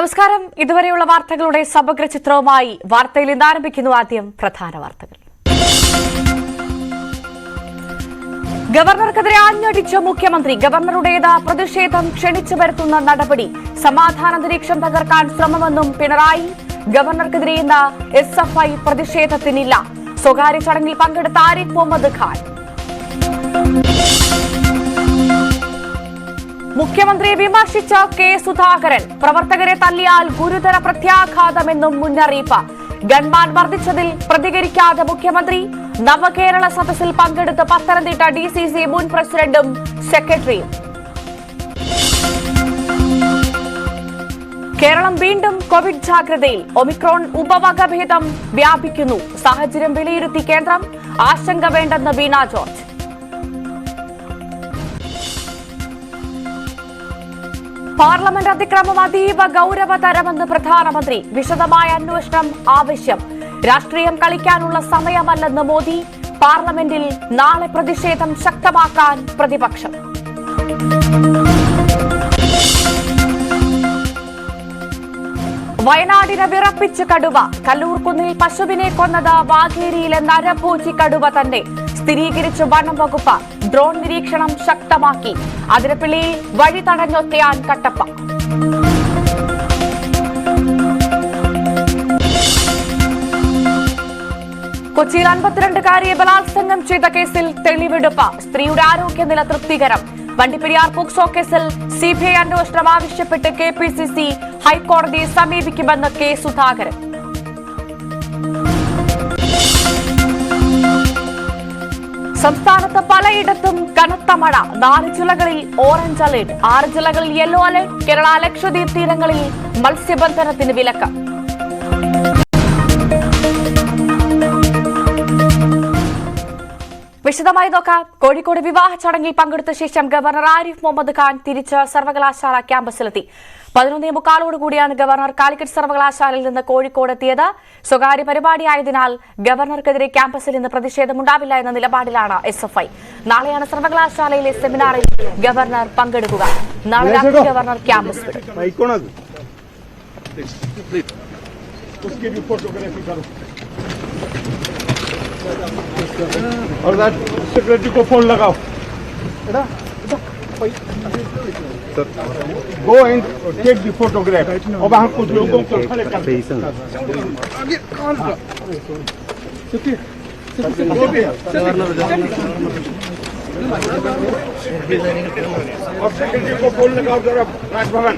നമസ്കാരം. ഇതുവരെയുള്ള വാർത്തകളുടെ സമഗ്ര ചിത്രവുമായി വാർത്തയിൽ ഇന്ന് ആരംഭിക്കുന്നു. ആദ്യം പ്രധാന വാർത്തകൾ. ഗവർണർക്കെതിരെ ആഞ്ഞടിച്ച മുഖ്യമന്ത്രി. ഗവർണറുടേത് പ്രതിഷേധം ക്ഷണിച്ചു വരുത്തുന്ന നടപടി. സമാധാനാന്തരീക്ഷം തകർക്കാൻ ശ്രമമെന്നും പിണറായി. ഗവർണർക്കെതിരെ ഇന്ന് SFI പ്രതിഷേധത്തിനില്ല. സ്വകാര്യ ചടങ്ങിൽ പങ്കെടുത്ത ആരിഫ് മുഹമ്മദ് ഖാൻ. മുഖ്യമന്ത്രിയെ വിമർശിച്ച കെ സുധാകരൻ. പ്രവർത്തകരെ തല്ലിയാൽ ഗുരുതര പ്രത്യാഘാതമെന്നും മുന്നറിയിപ്പ്. ഗൺമാൻ വർദ്ധിച്ചതിൽ പ്രതികരിക്കാതെ മുഖ്യമന്ത്രി. നവകേരള സദസ്സിൽ പങ്കെടുത്ത് പത്തനംതിട്ട DCC മുൻ പ്രസിഡന്റും സെക്രട്ടറിയും. കേരളം വീണ്ടും കോവിഡ് ജാഗ്രതയിൽ. ഒമിക്രോൺ ഉപവകഭേദം വ്യാപിക്കുന്നു. സാഹചര്യം വിലയിരുത്തി കേന്ദ്രം. ആശങ്ക വേണ്ടെന്ന് വീണ ജോർജ്. പാർലമെന്റ് അതിക്രമം അതീവ ഗൌരവതരമെന്ന് പ്രധാനമന്ത്രി. വിശദമായ അന്വേഷണം ആവശ്യം. രാഷ്ട്രീയം കളിക്കാനുള്ള സമയമല്ലെന്ന് മോദി. പാർലമെന്റിൽ നാളെ പ്രതിഷേധം ശക്തമാക്കാൻ പ്രതിപക്ഷം. വയനാടിനെ വിറപ്പിച്ച് കടുവ. കല്ലൂർക്കുന്നിൽ പശുവിനെ കൊന്നത് വാഘേരിയിലെ നരഭോജി കടുവ തന്നെ. സ്ഥിരീകരിച്ച് വനം വകുപ്പ്. ഡ്രോൺ നിരീക്ഷണം ശക്തമാക്കി. അതിരപ്പിള്ളിയിൽ വഴി തടഞ്ഞൊത്തയാൻ കട്ടപ്പ. കൊച്ചിയിൽ 52-കാരിയെ ബലാത്സംഗം ചെയ്ത കേസിൽ തെളിവെടുപ്പ്. സ്ത്രീയുടെ ആരോഗ്യനില തൃപ്തികരം. വണ്ടിപ്പെരിയാർ പോക്സോ കേസിൽ CBI അന്വേഷണം ആവശ്യപ്പെട്ട് KPCC ഹൈക്കോടതിയെ സമീപിക്കുമെന്ന് കെ സുധാകരൻ. സംസ്ഥാനത്ത് പലയിടത്തും കനത്ത മഴ. 4 ജില്ലകളിൽ ഓറഞ്ച് അലർട്ട്. 6 ജില്ലകളിൽ യെല്ലോ അലർട്ട്. കേരള ലക്ഷദ്വീപ് തീരങ്ങളിൽ മത്സ്യബന്ധനത്തിന് വിലക്ക്. വിശദമായി നോക്കാം. കോഴിക്കോട് വിവാഹ ചടങ്ങിൽ പങ്കെടുത്ത ശേഷം ഗവർണർ ആരിഫ് മുഹമ്മദ് ഖാൻ തിരിച്ച് സർവകലാശാല ക്യാമ്പസിലെത്തി. 11:45 കൂടിയാണ് ഗവർണർ കാലിക്കറ്റ് സർവകലാശാലയിൽ നിന്ന് കോഴിക്കോട് എത്തിയത്. സ്വകാര്യ പരിപാടിയായതിനാൽ ഗവർണർക്കെതിരെ ക്യാമ്പസിൽ ഇന്ന് പ്രതിഷേധമുണ്ടാവില്ല എന്ന നിലപാടിലാണ് SFI. നാളെയാണ് സർവകലാശാലയിലെ സെമിനാറിൽ ഗവർണർ പങ്കെടുക്കുക. നാളെ രാത്രി ഗവർണർ ക്യാമ്പസ് വിടും. और सेक्रेटरी को फोन लगाओ. Go and take the photograph. और वहाँ कुछ लोगों को खड़े कर. और सेक्रेटरी को फोन लगाओ जरा राजभवन.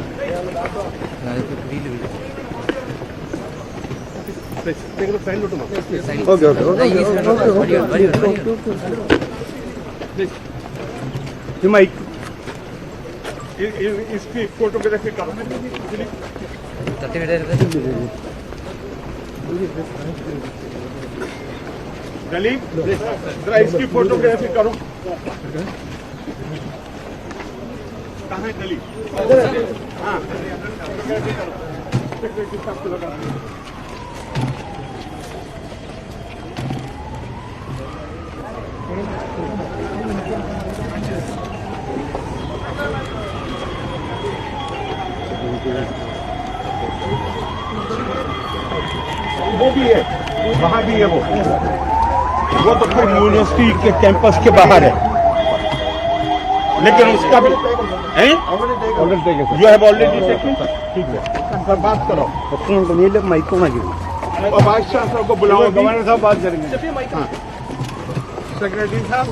Okay. You might. इसकी फोटोग्राफी करो. दलीप, जरा इसकी फोटोग्राफी करो. कहाँ है दलीप? हाँ. सेक्रेटरी साहब को लगा. वो भी है, वहाँ भी है. वो तो फिर यूनिवर्सिटी के कैंपस के बाहर है, लेकिन उसका भी है. You have already taken. ठीक है, सर बात करो. माइक को और वाइस चांसलर को बुलाओ. गवर्नर साहब बात करेंगे. हाँ, सेक्रेटरी साहब.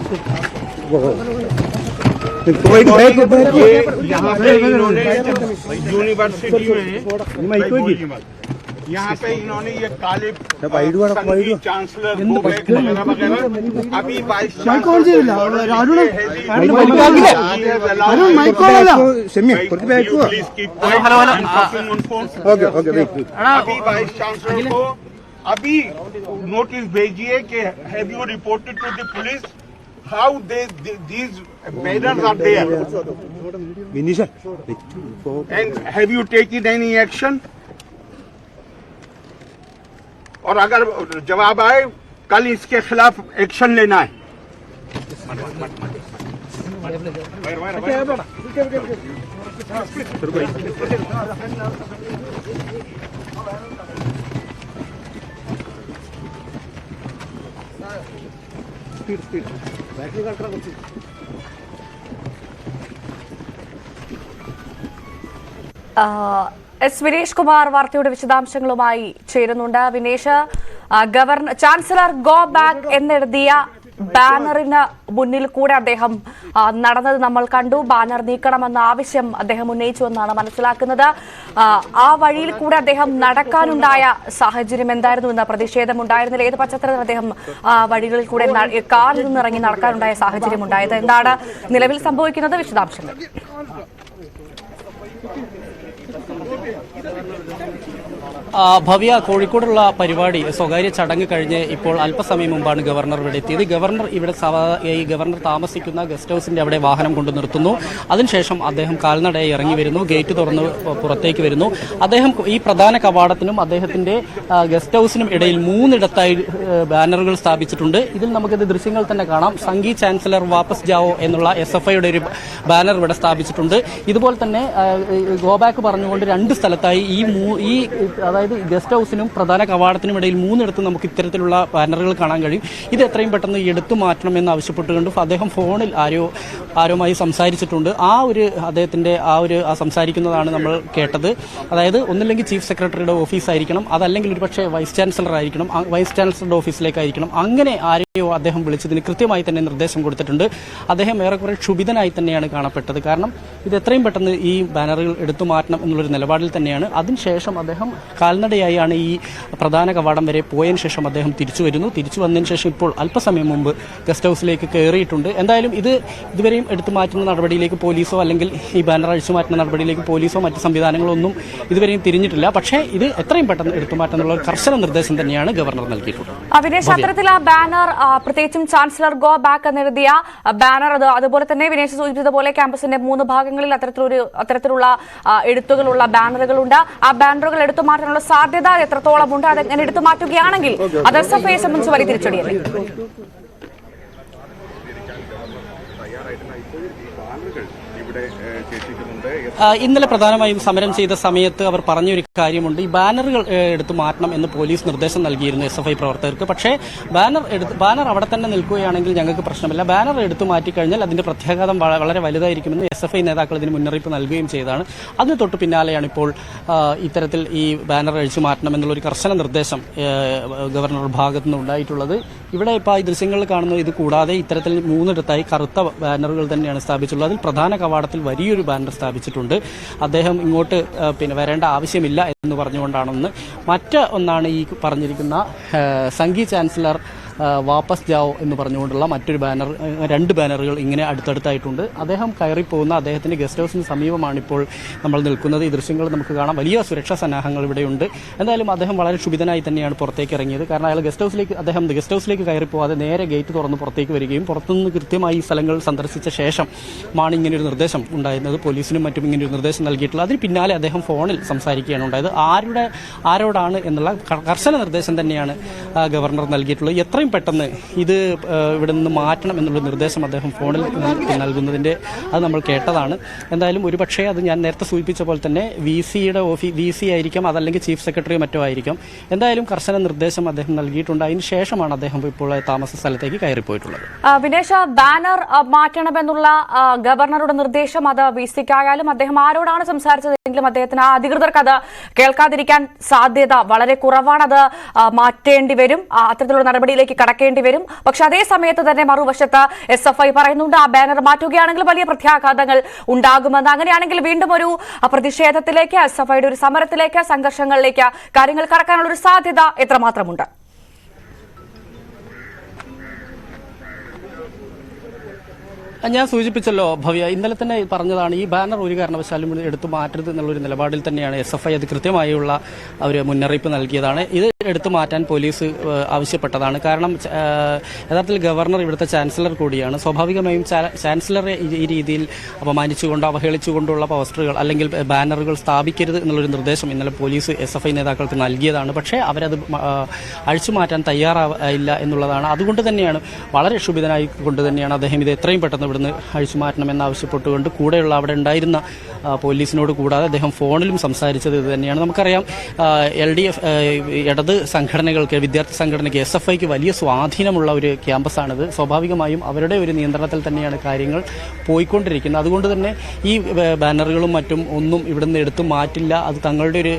यहाँ पे इन्होंने यूनिवर्सिटी में यहाँ पे इन्होंने ये काले चांसलर वगैरह अभी वाइस अभी वाइस चांसलर को अभी नोटिस भेजिए कि have you reported to the police how these banners are there and have you taken any action. और अगर जवाब आए कल इसके खिलाफ एक्शन लेना है. എസ് വിനേഷ് കുമാർ വാർത്തയുടെ വിശദാംശങ്ങളുമായി ചേരുന്നുണ്ട്. വിനേഷ്, ചാൻസലർ ഗോ ബാക്ക് എന്നെഴുതിയ ബാനറിന് മുന്നിൽ കൂടെ അദ്ദേഹം നടന്നത് നമ്മൾ കണ്ടു. ബാനർ നീക്കണമെന്ന ആവശ്യം അദ്ദേഹം ഉന്നയിച്ചുവെന്നാണ് മനസ്സിലാക്കുന്നത്. ആ വഴിയിൽ കൂടെ അദ്ദേഹം നടക്കാനുണ്ടായ സാഹചര്യം എന്തായിരുന്നു എന്ന പ്രതിഷേധം ഉണ്ടായിരുന്നില്ല. ഏത് പശ്ചാത്തലത്തിൽ അദ്ദേഹം വഴികളിൽ കൂടെ കാറിൽ നിന്നിറങ്ങി നടക്കാനുണ്ടായ സാഹചര്യം ഉണ്ടായത്? എന്താണ് നിലവിൽ സംഭവിക്കുന്നത്? വിശദാംശങ്ങൾ. ഭവ്യ, കോഴിക്കോടുള്ള പരിപാടി സ്വകാര്യ ചടങ്ങ് കഴിഞ്ഞ് ഇപ്പോൾ അല്പസമയം മുമ്പാണ് ഗവർണർ ഇവിടെ എത്തിയത്. ഗവർണർ താമസിക്കുന്ന ഗസ്റ്റ് ഹൌസിന്റെ അവിടെ വാഹനം കൊണ്ട് നിർത്തുന്നു. അതിനുശേഷം അദ്ദേഹം കാൽനടയായി ഇറങ്ങി വരുന്നു, ഗേറ്റ് തുറന്ന് പുറത്തേക്ക് വരുന്നു. അദ്ദേഹം ഈ പ്രധാന കവാടത്തിനും അദ്ദേഹത്തിന്റെ ഗസ്റ്റ് ഹൌസിനും ഇടയിൽ 3 ഇടത്തായി ബാനറുകൾ സ്ഥാപിച്ചിട്ടുണ്ട്. ഇതിൽ നമുക്കിത് ദൃശ്യങ്ങൾ തന്നെ കാണാം. സംഘി ചാൻസലർ വാപ്പസ് ജാവോ എന്നുള്ള SFIയുടെ ഒരു ബാനർ ഇവിടെ സ്ഥാപിച്ചിട്ടുണ്ട്. ഇതുപോലെ തന്നെ ഗോബാക്ക് പറഞ്ഞുകൊണ്ട് 2 സ്ഥലത്തായി ഈ അതായത് ഗസ്റ്റ് ഹൌസിനും പ്രധാന കവാടത്തിനും ഇടയിൽ 3 ഇടത്ത് നമുക്ക് ഇത്തരത്തിലുള്ള ബാനറുകൾ കാണാൻ കഴിയും. ഇത് എത്രയും പെട്ടെന്ന് എടുത്തു മാറ്റണമെന്ന് ആവശ്യപ്പെട്ടുകൊണ്ട് അദ്ദേഹം ഫോണിൽ ആരോമായി സംസാരിച്ചിട്ടുണ്ട്. അദ്ദേഹത്തിന്റെ സംസാരിക്കുന്നതാണ് നമ്മൾ കേട്ടത്. അതായത് ഒന്നില്ലെങ്കിൽ ചീഫ് സെക്രട്ടറിയുടെ ഓഫീസായിരിക്കണം, അതല്ലെങ്കിൽ ഒരുപക്ഷെ വൈസ് ചാൻസലർ ആയിരിക്കണം, വൈസ് ചാൻസലറുടെ ഓഫീസിലേക്കായിരിക്കണം. അങ്ങനെ ആരെയോ അദ്ദേഹം വിളിച്ചതിന് കൃത്യമായി തന്നെ നിർദ്ദേശം കൊടുത്തിട്ടുണ്ട്. അദ്ദേഹം ഏറെക്കുറെ ക്ഷുഭിതനായി തന്നെയാണ് കാണപ്പെട്ടത്. കാരണം ഇത് എത്രയും പെട്ടെന്ന് ഈ ബാനറുകൾ എടുത്തു മാറ്റണം എന്നുള്ളൊരു നിലപാടിൽ തന്നെയാണ്. അതിനുശേഷം അദ്ദേഹം കാൽനടയായാണ് ഈ പ്രധാന കവാടം വരെ പോയതിനു ശേഷം അദ്ദേഹം തിരിച്ചു വന്നതിന് ശേഷം ഇപ്പോൾ അല്പസമയം മുമ്പ് ഗസ്റ്റ് ഹൌസിലേക്ക് കയറിയിട്ടുണ്ട്. എന്തായാലും ഇതുവരെയും എടുത്തു മാറ്റുന്ന നടപടിയിലേക്ക് പോലീസോ അല്ലെങ്കിൽ ഈ ബാനർ അഴിച്ചു മാറ്റുന്ന നടപടിയിലേക്ക് പോലീസോ മറ്റ് സംവിധാനങ്ങളോ ഒന്നും ഇതുവരെയും തിരിഞ്ഞിട്ടില്ല. പക്ഷേ ഇത് എത്രയും പെട്ടെന്ന് എടുത്തു മാറ്റുന്നുള്ള കർശന നിർദ്ദേശം തന്നെയാണ് ഗവർണർ നൽകിയിട്ടുള്ളത്. വിനേഷ്, അത്തരത്തിൽ ആ ബാനർ, പ്രത്യേകിച്ചും ചാൻസലർ ഗോ ബാക്ക് എന്നെഴുതിയ ബാനർ, അതുപോലെ തന്നെ വിനേഷ് സൂചിപ്പിച്ചതുപോലെ ക്യാമ്പസിന്റെ 3 ഭാഗങ്ങളിൽ അത്തരത്തിലുള്ള എഴുത്തുകളുള്ള ബാനറുകളുണ്ട്. ആ ബാനറുകൾ എടുത്തു മാറ്റാനുള്ള സാധ്യത എത്രത്തോളം ഉണ്ട്? അതെങ്ങനെ എടുത്തു മാറ്റുകയാണെങ്കിൽ അത് SFIയെ സംബന്ധിച്ച് വലിയ തിരിച്ചടിയല്ലേ? ഇന്നലെ പ്രധാനമായും സമരം ചെയ്ത സമയത്ത് അവർ പറഞ്ഞൊരു കാര്യമുണ്ട്. ഈ ബാനറുകൾ എടുത്തു മാറ്റണം എന്ന് പോലീസ് നിർദ്ദേശം നൽകിയിരുന്നു SFI പ്രവർത്തകർക്ക്. പക്ഷേ ബാനർ അവിടെ തന്നെ നിൽക്കുകയാണെങ്കിൽ ഞങ്ങൾക്ക് പ്രശ്നമില്ല. ബാനർ എടുത്തു മാറ്റിക്കഴിഞ്ഞാൽ അതിന്റെ പ്രത്യാഘാതം വളരെ വലുതായിരിക്കുമെന്ന് SFI നേതാക്കൾ ഇതിന് മുന്നറിയിപ്പ് നൽകുകയും ചെയ്തതാണ്. അതിന് തൊട്ട് പിന്നാലെയാണ് ഇപ്പോൾ ഇത്തരത്തിൽ ഈ ബാനർ അഴിച്ചു മാറ്റണം എന്നുള്ളൊരു കർശന നിർദ്ദേശം ഗവർണറുടെ ഭാഗത്തു നിന്ന് ഉണ്ടായിട്ടുള്ളത്. ഇവിടെ ഇപ്പോൾ ഈ ദൃശ്യങ്ങളിൽ കാണുന്നത് ഇത് കൂടാതെ ഇത്തരത്തിൽ 3 ഇടത്തായി കറുത്ത ബാനറുകൾ തന്നെയാണ് സ്ഥാപിച്ചിട്ടുള്ളത്. അതിൽ പ്രധാന കവാടത്തിൽ വലിയൊരു ബാനർ സ്ഥാപിച്ചിട്ടുണ്ട്. അദ്ദേഹം ഇങ്ങോട്ട് വരേണ്ട ആവശ്യമില്ല എന്ന് പറഞ്ഞുകൊണ്ടാണെന്ന്. ഒന്നാണ് ഈ പറഞ്ഞിരിക്കുന്ന സംഘി ചാൻസലർ വാപ്പസ് ജാവോ എന്ന് പറഞ്ഞുകൊണ്ടുള്ള മറ്റൊരു ബാനർ, 2 ബാനറുകൾ ഇങ്ങനെ അടുത്തടുത്തായിട്ടുണ്ട്. അദ്ദേഹം കയറിപ്പോകുന്ന അദ്ദേഹത്തിന്റെ ഗസ്റ്റ് ഹൌസിന് സമീപമാണ് ഇപ്പോൾ നമ്മൾ നിൽക്കുന്നത്. ഈ ദൃശ്യങ്ങൾ നമുക്ക് കാണാം. വലിയ സുരക്ഷാ സന്നാഹങ്ങൾ ഇവിടെയുണ്ട്. എന്തായാലും അദ്ദേഹം വളരെ ക്ഷുഭിതനായി തന്നെയാണ് പുറത്തേക്ക് ഇറങ്ങിയത്. കാരണം അയാൾ ഗസ്റ്റ് ഹൌസിലേക്ക് കയറിപ്പോകാതെ നേരെ ഗേറ്റ് തുറന്ന് പുറത്തേക്ക് വരികയും പുറത്തുനിന്ന് കൃത്യമായി ഈ സ്ഥലങ്ങൾ സന്ദർശിച്ച ശേഷമാണ് ഇങ്ങനെയൊരു നിർദ്ദേശം ഉണ്ടായിരുന്നത്. പോലീസിനും മറ്റും ഇങ്ങനെയൊരു നിർദ്ദേശം നൽകിയിട്ടുള്ളത്. അതിന് പിന്നാലെ അദ്ദേഹം ഫോണിൽ സംസാരിക്കുകയാണ് ഉണ്ടായത്. ആരോടാണ് എന്നുള്ള കർശന നിർദ്ദേശം തന്നെയാണ് ഗവർണർ നൽകിയിട്ടുള്ളത്. എത്രയും പെട്ടെന്ന് ഇത് ഇവിടെ നിന്ന് മാറ്റണം എന്നുള്ള നിർദ്ദേശം അദ്ദേഹം ഫോണിൽ നൽകുന്നതിന്റെ അത് നമ്മൾ കേട്ടതാണ്. എന്തായാലും ഒരുപക്ഷെ അത് ഞാൻ നേരത്തെ സൂചിപ്പിച്ച പോലെ തന്നെ VC ആയിരിക്കാം, അതല്ലെങ്കിൽ ചീഫ് സെക്രട്ടറിയോ മറ്റോ ആയിരിക്കാം. എന്തായാലും കർശന നിർദ്ദേശം അദ്ദേഹം നൽകിയിട്ടുണ്ട്. അതിന് ശേഷമാണ് അദ്ദേഹം ഇപ്പോൾ താമസ സ്ഥലത്തേക്ക് കയറിപ്പോയിട്ടുള്ളത്. വിനേഷ്, ബാനർ മാറ്റണമെന്നുള്ള ഗവർണറുടെ നിർദ്ദേശം അത് VCക്കായാലും അദ്ദേഹം ആരോടാണ് സംസാരിച്ചതെങ്കിലും അദ്ദേഹത്തിന് ആ അധികൃതർക്ക് അത് കേൾക്കാതിരിക്കാൻ സാധ്യത വളരെ കുറവാണ്. അത് മാറ്റേണ്ടി വരും, അത്തരത്തിലുള്ള നടപടിയിലേക്ക് കടക്കേണ്ടി വരും. പക്ഷെ അതേ സമയത്ത് തന്നെ മറുവശത്ത് SFI പറയുന്നുണ്ട് ആ ബാനർ മാറ്റുകയാണെങ്കിൽ വലിയ പ്രത്യാഘാതങ്ങൾ ഉണ്ടാകുമെന്ന്. അങ്ങനെയാണെങ്കിൽ വീണ്ടും ഒരു പ്രതിഷേധത്തിലേക്ക്, SFIയുടെ ഒരു സമരത്തിലേക്ക്, സംഘർഷങ്ങളിലേക്ക് കാര്യങ്ങൾ കടക്കാനുള്ള ഒരു സാധ്യത എത്രമാത്രമുണ്ട്? ഞാൻ സൂചിപ്പിച്ചല്ലോ ഭവ്യ, ഇന്നലെ തന്നെ പറഞ്ഞതാണ് ഈ ബാനർ ഒരു കാരണവശാലും എടുത്തു മാറ്റരുത് എന്നുള്ളൊരു നിലപാടിൽ തന്നെയാണ് SFI അത് കൃത്യമായുള്ള ഒരു മുന്നറിയിപ്പ് നൽകിയതാണ്. ഇത് എടുത്തു മാറ്റാൻ പോലീസ് ആവശ്യപ്പെട്ടതാണ്. കാരണം യഥാർത്ഥത്തിൽ ഗവർണർ ഇവിടുത്തെ ചാൻസലർ കൂടിയാണ്. സ്വാഭാവികമായും ചാൻസലറെ ഈ രീതിയിൽ അപമാനിച്ചുകൊണ്ട് അവഹേളിച്ചുകൊണ്ടുള്ള പോസ്റ്ററുകൾ അല്ലെങ്കിൽ ബാനറുകൾ സ്ഥാപിക്കരുത് എന്നുള്ളൊരു നിർദ്ദേശം ഇന്നലെ പോലീസ് SFI നേതാക്കൾക്ക് നൽകിയതാണ്. പക്ഷേ അവരത് അഴിച്ചു മാറ്റാൻ തയ്യാറായില്ല എന്നുള്ളതാണ്. അതുകൊണ്ട് തന്നെയാണ് വളരെ ക്ഷുഭിതനായി കൊണ്ട് തന്നെയാണ് അദ്ദേഹം ഇത് എത്രയും പെട്ടെന്ന് ഇവിടുന്ന് അഴിച്ചുമാറ്റണമെന്നാവശ്യപ്പെട്ടുകൊണ്ട് കൂടെയുള്ള അവിടെ ഉണ്ടായിരുന്ന പോലീസിനോട് കൂടാതെ അദ്ദേഹം ഫോണിലും സംസാരിച്ചത് ഇത് തന്നെയാണ്. നമുക്കറിയാം LDF ഇടത് സംഘടനകൾക്ക്, വിദ്യാർത്ഥി സംഘടനയ്ക്ക്, SFIക്ക് വലിയ സ്വാധീനമുള്ള ഒരു ക്യാമ്പസാണിത്. സ്വാഭാവികമായും അവരുടെ ഒരു നിയന്ത്രണത്തിൽ തന്നെയാണ് കാര്യങ്ങൾ പോയിക്കൊണ്ടിരിക്കുന്നത്. അതുകൊണ്ട് തന്നെ ഈ ബാനറുകളും മറ്റും ഒന്നും ഇവിടുന്ന് എടുത്തു മാറ്റില്ല, അത് തങ്ങളുടെ ഒരു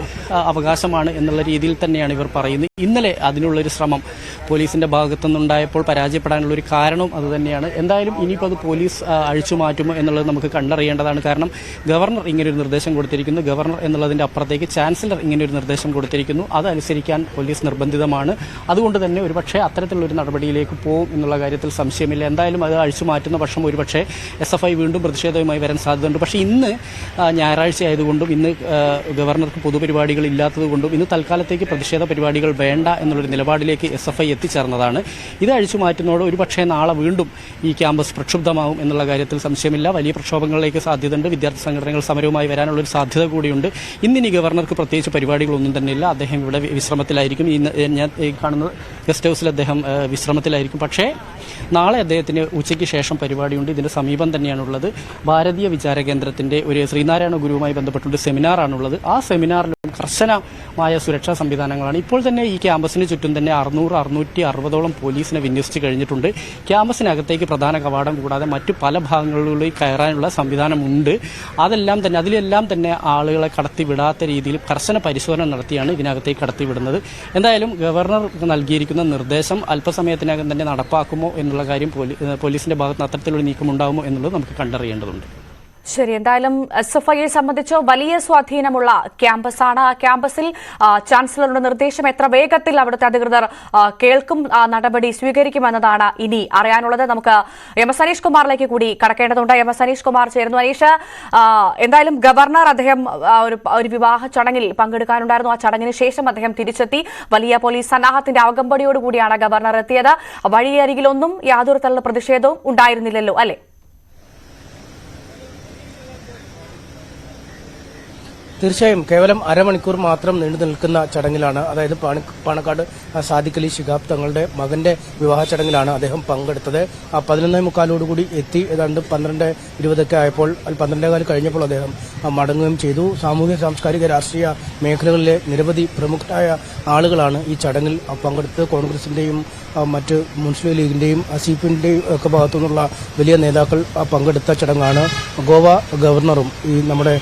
അവകാശമാണ് എന്നുള്ള രീതിയിൽ തന്നെയാണ് ഇവർ പറയുന്നത്. ഇന്നലെ അതിനുള്ളൊരു ശ്രമം പോലീസിന്റെ ഭാഗത്തുനിന്നുണ്ടായപ്പോൾ പരാജയപ്പെടാനുള്ളൊരു കാരണം അതുതന്നെയാണ്. എന്തായാലും ഇനിയിപ്പോൾ അത് പോലീസ് അഴിച്ചു മാറ്റുമോ എന്നുള്ളത് നമുക്ക് കണ്ടറിയേണ്ടതാണ്. കാരണം ഗവർണർ ഇങ്ങനൊരു നിർദ്ദേശം കൊടുത്തിരിക്കുന്നു. ഗവർണർ എന്നുള്ളതിൻ്റെ അപ്പുറത്തേക്ക് ചാൻസലർ ഇങ്ങനൊരു നിർദ്ദേശം കൊടുത്തിരിക്കുന്നു. അതനുസരിക്കാൻ പോലീസ് നിർബന്ധിതമാണ്. അതുകൊണ്ട് തന്നെ ഒരുപക്ഷെ അത്തരത്തിലുള്ളൊരു നടപടിയിലേക്ക് പോകും എന്നുള്ള കാര്യത്തിൽ സംശയമില്ല. എന്തായാലും അത് അഴിച്ചു മാറ്റുന്ന പക്ഷം ഒരുപക്ഷെ SFI വീണ്ടും പ്രതിഷേധവുമായി വരാൻ സാധ്യതയുണ്ട്. പക്ഷേ ഇന്ന് ഞായറാഴ്ച ആയതുകൊണ്ടും ഇന്ന് ഗവർണർക്ക് പൊതുപരിപാടികൾ ഇല്ലാത്തതുകൊണ്ടും ഇന്ന് തൽക്കാലത്തേക്ക് പ്രതിഷേധ പരിപാടികൾ വേണ്ട എന്നുള്ളൊരു നിലപാടിലേക്ക് SFI എത്തിച്ചേർന്നതാണ്. ഇത് അഴിച്ചു മാറ്റുന്നതോടെ ഒരുപക്ഷെ നാളെ വീണ്ടും ഈ ക്യാമ്പസ് പ്രക്ഷുബ്ധമാവും എന്നുള്ള കാര്യത്തിൽ സംശയമില്ല. വലിയ പ്രക്ഷോഭങ്ങളിലേക്ക് സാധ്യതയുണ്ട്. വിദ്യാർത്ഥി സംഘടനകൾ സമരവുമായി വരാനുള്ളൊരു സാധ്യത കൂടിയുണ്ട്. ഇന്നിനി ഗവർണർക്ക് പ്രത്യേകിച്ച് പരിപാടികളൊന്നും തന്നെയില്ല. അദ്ദേഹം ഇവിടെ വിശ്രമത്തിലായിരിക്കും. ഞാൻ കാണുന്നത് ഗസ്റ്റ് ഹൗസിൽ അദ്ദേഹം വിശ്രമത്തിലായിരിക്കും. പക്ഷേ നാളെ അദ്ദേഹത്തിന് ഉച്ചയ്ക്ക് ശേഷം പരിപാടിയുണ്ട്. ഇതിൻ്റെ സമീപം തന്നെയാണുള്ളത് ഭാരതീയ വിചാര കേന്ദ്രത്തിൻ്റെ ഒരു ശ്രീനാരായണ ഗുരുവുമായി ബന്ധപ്പെട്ടൊരു സെമിനാറാണുള്ളത്. ആ സെമിനാറിൽ കർശനമായ സുരക്ഷാ സംവിധാനങ്ങളാണ്. ഇപ്പോൾ തന്നെ ഈ ക്യാമ്പസിന് ചുറ്റും തന്നെ 600-660ഓളം പോലീസിനെ വിന്യസിച്ച് കഴിഞ്ഞിട്ടുണ്ട്. ക്യാമ്പസിനകത്തേക്ക് പ്രധാന കവാടം കൂടാതെ മറ്റു പല ഭാഗങ്ങളിലേക്ക് കയറാനുള്ള സംവിധാനമുണ്ട്. അതിലെല്ലാം തന്നെ ആളുകളെ കടത്തിവിടാത്ത രീതിയിൽ കർശന പരിശോധന നടത്തിയാണ് ഇതിനകത്തേക്ക് കടത്തിവിടുന്നത്. എന്തായാലും ഗവർണർ നൽകിയിരിക്കുന്ന നിർദ്ദേശം അല്പസമയത്തിനകം തന്നെ നടപ്പാക്കുമോ എന്നുള്ള കാര്യം പോലീസിന്റെ ഭാഗത്ത് നിന്ന് അത്തരത്തിലൊരു നീക്കമുണ്ടാകുമോ എന്നുള്ളത് നമുക്ക് കണ്ടറിയേണ്ടതുണ്ട്. ശരി, എന്തായാലും SFIയെ സംബന്ധിച്ച് വലിയ സ്വാധീനമുള്ള ക്യാമ്പസാണ്. ആ ക്യാമ്പസിൽ ചാൻസലറുടെ നിർദ്ദേശം എത്ര വേഗത്തിൽ അവിടുത്തെ അധികൃതർ കേൾക്കും, നടപടി സ്വീകരിക്കുമെന്നതാണ് ഇനി അറിയാനുള്ളത്. നമുക്ക് MS അനീഷ് കുമാറിലേക്ക് കൂടി കടക്കേണ്ടതുണ്ട്. MS അനീഷ് കുമാർ ചേരുന്നു. അനീഷ്, എന്തായാലും ഗവർണർ അദ്ദേഹം ഒരു വിവാഹ ചടങ്ങിൽ പങ്കെടുക്കാനുണ്ടായിരുന്നു. ആ ചടങ്ങിന് ശേഷം അദ്ദേഹം തിരിച്ചെത്തി. വലിയ പോലീസ് സന്നാഹത്തിന്റെ അകമ്പടിയോടുകൂടിയാണ് ഗവർണർ എത്തിയത്. വഴിയരികിലൊന്നും യാതൊരു തരത്തിലുള്ള പ്രതിഷേധവും ഉണ്ടായിരുന്നില്ലല്ലോ, അല്ലെ? തീർച്ചയായും കേവലം അരമണിക്കൂർ മാത്രം നീണ്ടു നിൽക്കുന്ന ചടങ്ങിലാണ്, അതായത് പാണക്കാട് സാദിഖ് അലി ശിഹാബ് തങ്ങളുടെ മകന്റെ വിവാഹ ചടങ്ങിലാണ് അദ്ദേഹം പങ്കെടുത്തത്. 11:45 എത്തി. ഏതാണ്ട് 12:20 ആയപ്പോൾ 12:15 കഴിഞ്ഞപ്പോൾ അദ്ദേഹം മടങ്ങുകയും ചെയ്തു. സാമൂഹ്യ സാംസ്കാരിക രാഷ്ട്രീയ മേഖലകളിലെ നിരവധി പ്രമുഖരായ ആളുകളാണ് ഈ ചടങ്ങിൽ പങ്കെടുത്ത് കോൺഗ്രസിന്റെയും മറ്റ് മുസ്ലിം ലീഗിന്റെയും CPIന്റെയും ഒക്കെ ഭാഗത്തുനിന്നുള്ള വലിയ നേതാക്കൾ പങ്കെടുത്ത ചടങ്ങാണ്. ഗോവ ഗവർണറും ഈ നമ്മുടെ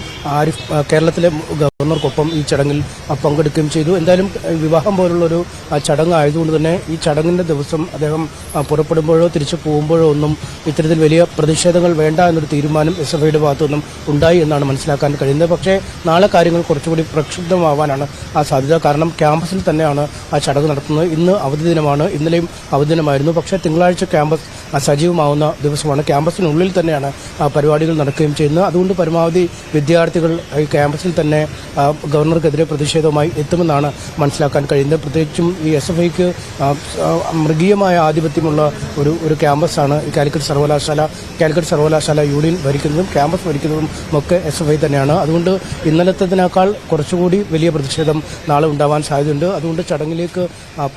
കേരളത്തിലെ ഗവർണർക്കൊപ്പം ഈ ചടങ്ങിൽ പങ്കെടുക്കുകയും ചെയ്തു. എന്തായാലും വിവാഹം പോലുള്ളൊരു ചടങ്ങായതുകൊണ്ട് തന്നെ ഈ ചടങ്ങിന്റെ ദിവസം അദ്ദേഹം പുറപ്പെടുമ്പോഴോ തിരിച്ചു പോകുമ്പോഴോ ഒന്നും ഇത്തരത്തിൽ വലിയ പ്രതിഷേധങ്ങൾ വേണ്ട എന്നൊരു തീരുമാനം SFIയുടെ ഭാഗത്തുനിന്നും ഉണ്ടായി എന്നാണ് മനസ്സിലാക്കാൻ കഴിയുന്നത്. പക്ഷേ നാളെ കാര്യങ്ങൾ കുറച്ചുകൂടി പ്രക്ഷുബ്ധമാവാനാണ് സാധ്യത. കാരണം ക്യാമ്പസിൽ തന്നെയാണ് ആ ചടങ്ങ് നടത്തുന്നത്. ഇന്ന് അവധി ദിനമാണ്, ഇന്നലെയും അവധി ദിനമായിരുന്നു. പക്ഷേ തിങ്കളാഴ്ച ക്യാമ്പസ് സജീവമാവുന്ന ദിവസമാണ്. ക്യാമ്പസിനുള്ളിൽ തന്നെയാണ് പരിപാടികൾ നടക്കുകയും ചെയ്യുന്നത്. അതുകൊണ്ട് പരമാവധി വിദ്യാർത്ഥികൾ ഈ ക്യാമ്പസിൽ തന്നെ ഗവർണർക്കെതിരെ പ്രതിഷേധവുമായി എത്തുമെന്നാണ് മനസ്സിലാക്കാൻ കഴിയുന്നത്. പ്രത്യേകിച്ചും ഈ SFIക്ക് മൃഗീയമായ ആധിപത്യമുള്ള ഒരു ക്യാമ്പസാണ് ഈ കാലിക്കറ്റ് സർവകലാശാല യൂണിയൻ ഭരിക്കുന്നതും ക്യാമ്പസ് ഭരിക്കുന്നതും ഒക്കെ SFI തന്നെയാണ്. അതുകൊണ്ട് ഇന്നലത്തതിനേക്കാൾ കുറച്ചുകൂടി വലിയ പ്രതിഷേധം നാളെ ഉണ്ടാവാൻ സാധ്യതയുണ്ട്. അതുകൊണ്ട് ചടങ്ങിലേക്ക്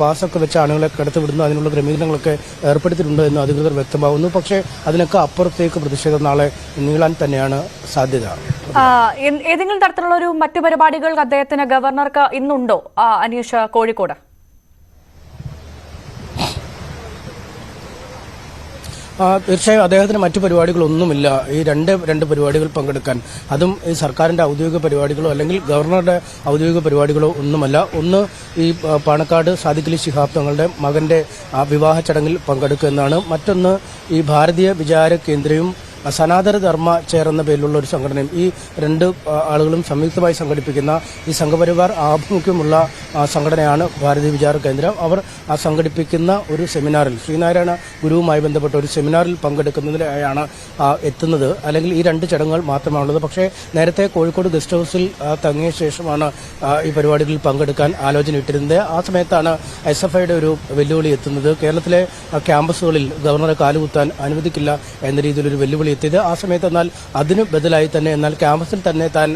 പാസ്സൊക്കെ വെച്ച ആളുകളെ കടത്തിവിടുന്നു, അതിനുള്ള ക്രമീകരണങ്ങളൊക്കെ ഏർപ്പെടുത്തിയിട്ടുണ്ട് എന്ന് അധികൃതർ വ്യക്തമാകുന്നു. പക്ഷേ അതിനൊക്കെ അപ്പുറത്തേക്ക് പ്രതിഷേധം നാളെ നീളാൻ തന്നെയാണ് സാധ്യത. ഏതെങ്കിലും തരത്തിലുള്ള ഒരു മറ്റു പരിപാടികൾ അദ്ദേഹത്തിന് ഗവർണർക്ക് ഇന്നുണ്ടോ അനീഷ് കോഴിക്കോട്? തീർച്ചയായും അദ്ദേഹത്തിന് മറ്റു പരിപാടികളൊന്നുമില്ല. ഈ രണ്ട് പരിപാടികൾ പങ്കെടുക്കാൻ, അതും ഈ സർക്കാരിന്റെ ഔദ്യോഗിക പരിപാടികളോ അല്ലെങ്കിൽ ഗവർണറുടെ ഔദ്യോഗിക പരിപാടികളോ ഒന്നുമല്ല. ഒന്ന് ഈ പാണക്കാട് സാദിഖ് അലി ശിഹാബ് തങ്ങളുടെ മകന്റെ വിവാഹ ചടങ്ങിൽ പങ്കെടുക്കുക എന്നാണ്. മറ്റൊന്ന് ഈ ഭാരതീയ വിചാര കേന്ദ്രവും സനാതന ധർമ്മ ചേർന്ന പേരിലുള്ള ഒരു സംഘടനയും, ഈ രണ്ട് ആളുകളും സംയുക്തമായി സംഘടിപ്പിക്കുന്ന ഈ സംഘപരിവാർ ആഭിമുഖ്യമുള്ള സംഘടനയാണ് ഭാരതീയ വിചാര കേന്ദ്രം. അവർ സംഘടിപ്പിക്കുന്ന ഒരു സെമിനാറിൽ, ശ്രീനാരായണ ഗുരുവുമായി ബന്ധപ്പെട്ട ഒരു സെമിനാറിൽ പങ്കെടുക്കുന്നതിനായാണ് എത്തുന്നത്. അല്ലെങ്കിൽ ഈ രണ്ട് ചടങ്ങുകൾ മാത്രമാണുള്ളത്. പക്ഷേ നേരത്തെ കോഴിക്കോട് ഗസ്റ്റ് ഹൌസിൽ തങ്ങിയ ശേഷമാണ് ഈ പരിപാടികളിൽ പങ്കെടുക്കാൻ ആലോചന ഇട്ടിരുന്നത്. ആ സമയത്താണ് SFIയുടെ ഒരു വെല്ലുവിളി എത്തുന്നത്. കേരളത്തിലെ ക്യാമ്പസുകളിൽ ഗവർണറെ കാലുകുത്താൻ അനുവദിക്കില്ല എന്ന രീതിയിലൊരു വെല്ലുവിളി എത്തിയത്. ആ സമയത്ത് എന്നാൽ അതിന് ബദലായി തന്നെ എന്നാൽ ക്യാമ്പസിൽ തന്നെ താൻ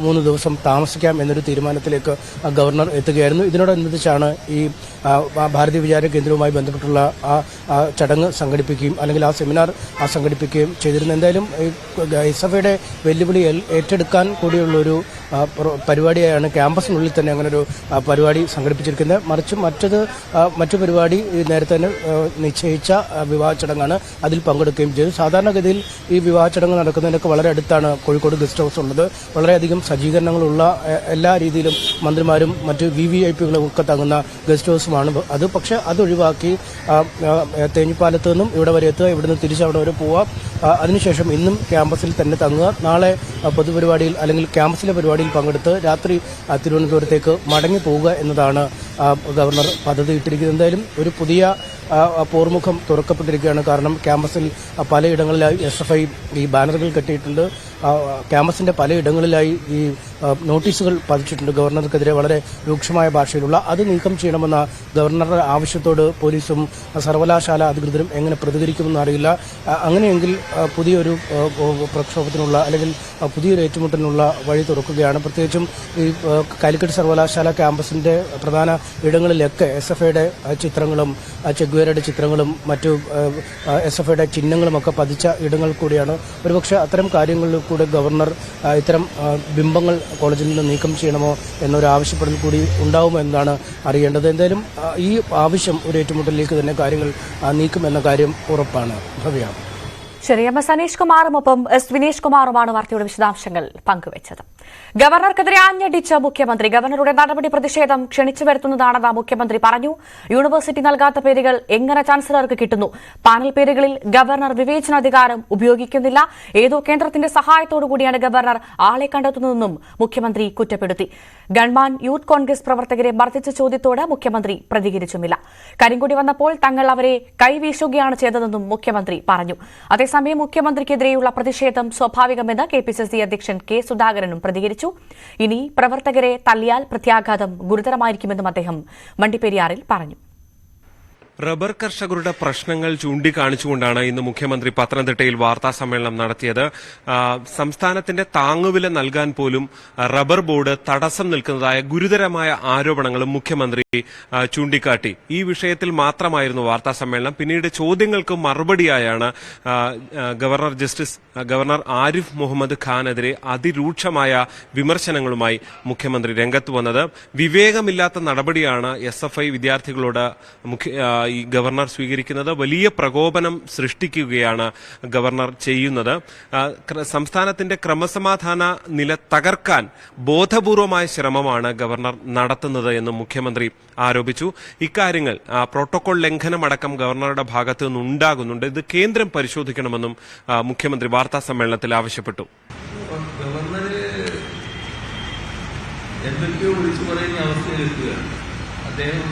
3 ദിവസം താമസിക്കാം എന്നൊരു തീരുമാനത്തിലേക്ക് ഗവർണർ എത്തുകയായിരുന്നു. ഇതിനോടനുബന്ധിച്ചാണ് ഈ ഭാരതീയ വിചാര കേന്ദ്രവുമായി ബന്ധപ്പെട്ടുള്ള ആ ചടങ്ങ് സംഘടിപ്പിക്കുകയും അല്ലെങ്കിൽ ആ സെമിനാർ സംഘടിപ്പിക്കുകയും ചെയ്തിരുന്നു. എന്തായാലും SFIയുടെ വെല്ലുവിളി ഏറ്റെടുക്കാൻ കൂടിയുള്ളൊരു പരിപാടിയായാണ് ക്യാമ്പസിനുള്ളിൽ തന്നെ അങ്ങനൊരു പരിപാടി സംഘടിപ്പിച്ചിരിക്കുന്നത്. മറിച്ച് മറ്റു പരിപാടി നേരത്തെ തന്നെ നിശ്ചയിച്ച വിവാഹ ചടങ്ങാണ്. അതിൽ പങ്കെടുക്കുകയും ചെയ്തു. സാധാരണഗതിയിൽ ഈ വിവാഹ ചടങ്ങ് നടക്കുന്നതിനൊക്കെ വളരെ അടുത്താണ് കോഴിക്കോട് ഗസ്റ്റ് ഹൗസ് ഉള്ളത്. വളരെയധികം സജ്ജീകരണങ്ങളുള്ള എല്ലാ രീതിയിലും മന്ത്രിമാരും മറ്റ് VVIPകളും ഒക്കെ തങ്ങുന്ന ഗസ്റ്റ് ഹൗസുമാണ് അത്. പക്ഷേ അതൊഴിവാക്കി തേഞ്ഞിപ്പാലത്ത് നിന്നും ഇവിടെ വരെ എത്തുക, ഇവിടുന്ന് തിരിച്ച് അവിടെ വരെ പോവുക, അതിനുശേഷം ഇന്നും ക്യാമ്പസിൽ തന്നെ തങ്ങുക, നാളെ പൊതുപരിപാടിയിൽ അല്ലെങ്കിൽ ക്യാമ്പസിലെ പരിപാടിയിൽ പങ്കെടുത്ത് രാത്രി തിരുവനന്തപുരത്തേക്ക് മടങ്ങി പോവുക എന്നതാണ് ഗവർണർ പദ്ധതി ഇട്ടിരിക്കുന്നത്. എന്തായാലും ഒരു പുതിയ പോർമുഖം തുറക്കപ്പെട്ടിരിക്കുകയാണ്. കാരണം ക്യാമ്പസിൽ പലയിടങ്ങളിലായി SFI ഈ ബാനറുകൾ കെട്ടിയിട്ടുണ്ട്. ക്യാമ്പസിന്റെ പലയിടങ്ങളിലായി ഈ നോട്ടീസുകൾ പതിച്ചിട്ടുണ്ട് ഗവർണർക്കെതിരെ വളരെ രൂക്ഷമായ ഭാഷയിലുള്ള. അത് നീക്കം ചെയ്യണമെന്ന ഗവർണറുടെ ആവശ്യത്തോട് പോലീസും സർവകലാശാല അധികൃതരും എങ്ങനെ പ്രതികരിക്കുമെന്ന് അറിയില്ല. അങ്ങനെയെങ്കിൽ പുതിയൊരു പ്രക്ഷോഭത്തിനുള്ള അല്ലെങ്കിൽ പുതിയൊരു ഏറ്റുമുട്ടലിനുള്ള വഴി തുറക്കുകയാണ്. പ്രത്യേകിച്ചും ഈ കാലിക്കറ്റ് സർവകലാശാല ക്യാമ്പസിന്റെ പ്രധാന ഇടങ്ങളിലൊക്കെ SFIയുടെ ചിത്രങ്ങളും ചെഗ്വേരയുടെ ചിത്രങ്ങളും മറ്റു SFIയുടെ ചിഹ്നങ്ങളുമൊക്കെ പതിച്ച ഇടങ്ങൾ കൂടിയാണ്. ഒരുപക്ഷെ അത്തരം കാര്യങ്ങളിൽ കൂടെ ഗവർണർ ഇത്തരം ബിംബങ്ങൾ കോളേജിൽ നിന്ന് നീക്കം ചെയ്യണമോ എന്നൊരു ആവശ്യപ്പെടൽ കൂടി ഉണ്ടാവുമോ എന്നതാണ് അറിയേണ്ടത്. എന്തായാലും ഈ ആവശ്യം ഒരു ഏറ്റുമുട്ടലിലേക്ക് തന്നെ കാര്യങ്ങൾ നീക്കുമെന്ന കാര്യം ഉറപ്പാണ്. ഭവ്യ. ശരി, MS അനീഷ് കുമാറും ഒപ്പം S വിനേഷ് കുമാറുമാണ് വാർത്തയുടെ വിശദാംശങ്ങൾ പങ്കുവച്ചത്. ഗവർണർക്കെതിരെ ആഞ്ഞടിച്ച മുഖ്യമന്ത്രി. ഗവർണറുടെ നടപടി പ്രതിഷേധം ക്ഷണിച്ചു വരുത്തുന്നതാണെന്ന് മുഖ്യമന്ത്രി പറഞ്ഞു. യൂണിവേഴ്സിറ്റി നൽകാത്ത പേരുകൾ എങ്ങനെ ചാൻസലർക്ക് കിട്ടുന്നു? പാനൽ പേരുകളിൽ ഗവർണർ വിവേചനാധികാരം ഉപയോഗിക്കുന്നില്ല. ഏതോ കേന്ദ്രത്തിന്റെ സഹായത്തോടുകൂടിയാണ് ഗവർണർ ആളെ കണ്ടെത്തുന്നതെന്നും മുഖ്യമന്ത്രി കുറ്റപ്പെടുത്തി. ഗൺമാൻ യൂത്ത് കോൺഗ്രസ് പ്രവർത്തകരെ മർദ്ദിച്ച ചോദ്യത്തോട് മുഖ്യമന്ത്രി പ്രതികരിച്ചുമില്ല. കരിങ്കൊടി വന്നപ്പോൾ തങ്ങൾ അവരെ കൈവീശുകയാണ് ചെയ്തതെന്നും മുഖ്യമന്ത്രി പറഞ്ഞു. അതേസമയം മുഖ്യമന്ത്രിക്കെതിരെയുള്ള പ്രതിഷേധം സ്വാഭാവികമെന്ന് KPCC അധ്യക്ഷൻ K സുധാകരനും പ്രതികരിച്ചു. ഇനി പ്രവർത്തകരെ തള്ളിയാൽ പ്രത്യാഘാതം ഗുരുതരമായിരിക്കുമെന്നും അദ്ദേഹം വണ്ടിപ്പെരിയാറിൽ പറഞ്ഞു. റബ്ബർ കർഷകരുടെ പ്രശ്നങ്ങൾ ചൂണ്ടിക്കാണിച്ചുകൊണ്ടാണ് ഇന്ന് മുഖ്യമന്ത്രി പത്തനംതിട്ടയിൽ വാർത്താ സമ്മേളനം നടത്തിയത്. സംസ്ഥാനത്തിന്റെ താങ്ങുവില നൽകാൻ പോലും റബ്ബർ ബോർഡ് തടസ്സം നിൽക്കുന്നതായ ഗുരുതരമായ ആരോപണങ്ങളും മുഖ്യമന്ത്രി ചൂണ്ടിക്കാട്ടി. ഈ വിഷയത്തിൽ മാത്രമായിരുന്നു വാർത്താ സമ്മേളനം. പിന്നീട് ചോദ്യങ്ങൾക്ക് മറുപടിയായാണ് ഗവർണർ ആരിഫ് മുഹമ്മദ് ഖാനെതിരെ അതിരൂക്ഷമായ വിമർശനങ്ങളുമായി മുഖ്യമന്ത്രി രംഗത്ത് വന്നത്. വിവേകമില്ലാത്ത നടപടിയാണ് SFI വിദ്യാർത്ഥികളോട് ഈ ഗവർണർ സ്വീകരിക്കുന്നത്. വലിയ പ്രകോപനം സൃഷ്ടിക്കുകയാണ് ഗവർണർ ചെയ്യുന്നത്. സംസ്ഥാനത്തിന്റെ ക്രമസമാധാന നില തകർക്കാൻ ബോധപൂർവമായ ശ്രമമാണ് ഗവർണർ നടത്തുന്നത് എന്ന് മുഖ്യമന്ത്രി ആരോപിച്ചു. ഇക്കാര്യങ്ങൾ പ്രോട്ടോകോൾ ലംഘനമടക്കം ഗവർണറുടെ ഭാഗത്തു നിന്നുണ്ടാകുന്നുണ്ട്. ഇത് കേന്ദ്രം പരിശോധിക്കണമെന്നും മുഖ്യമന്ത്രി വാർത്താ സമ്മേളനത്തിൽ ആവശ്യപ്പെട്ടു. എന്തൊക്കെയോ വിളിച്ചു പറയുന്ന അവസ്ഥയിലെത്തുകയാണ്. അദ്ദേഹം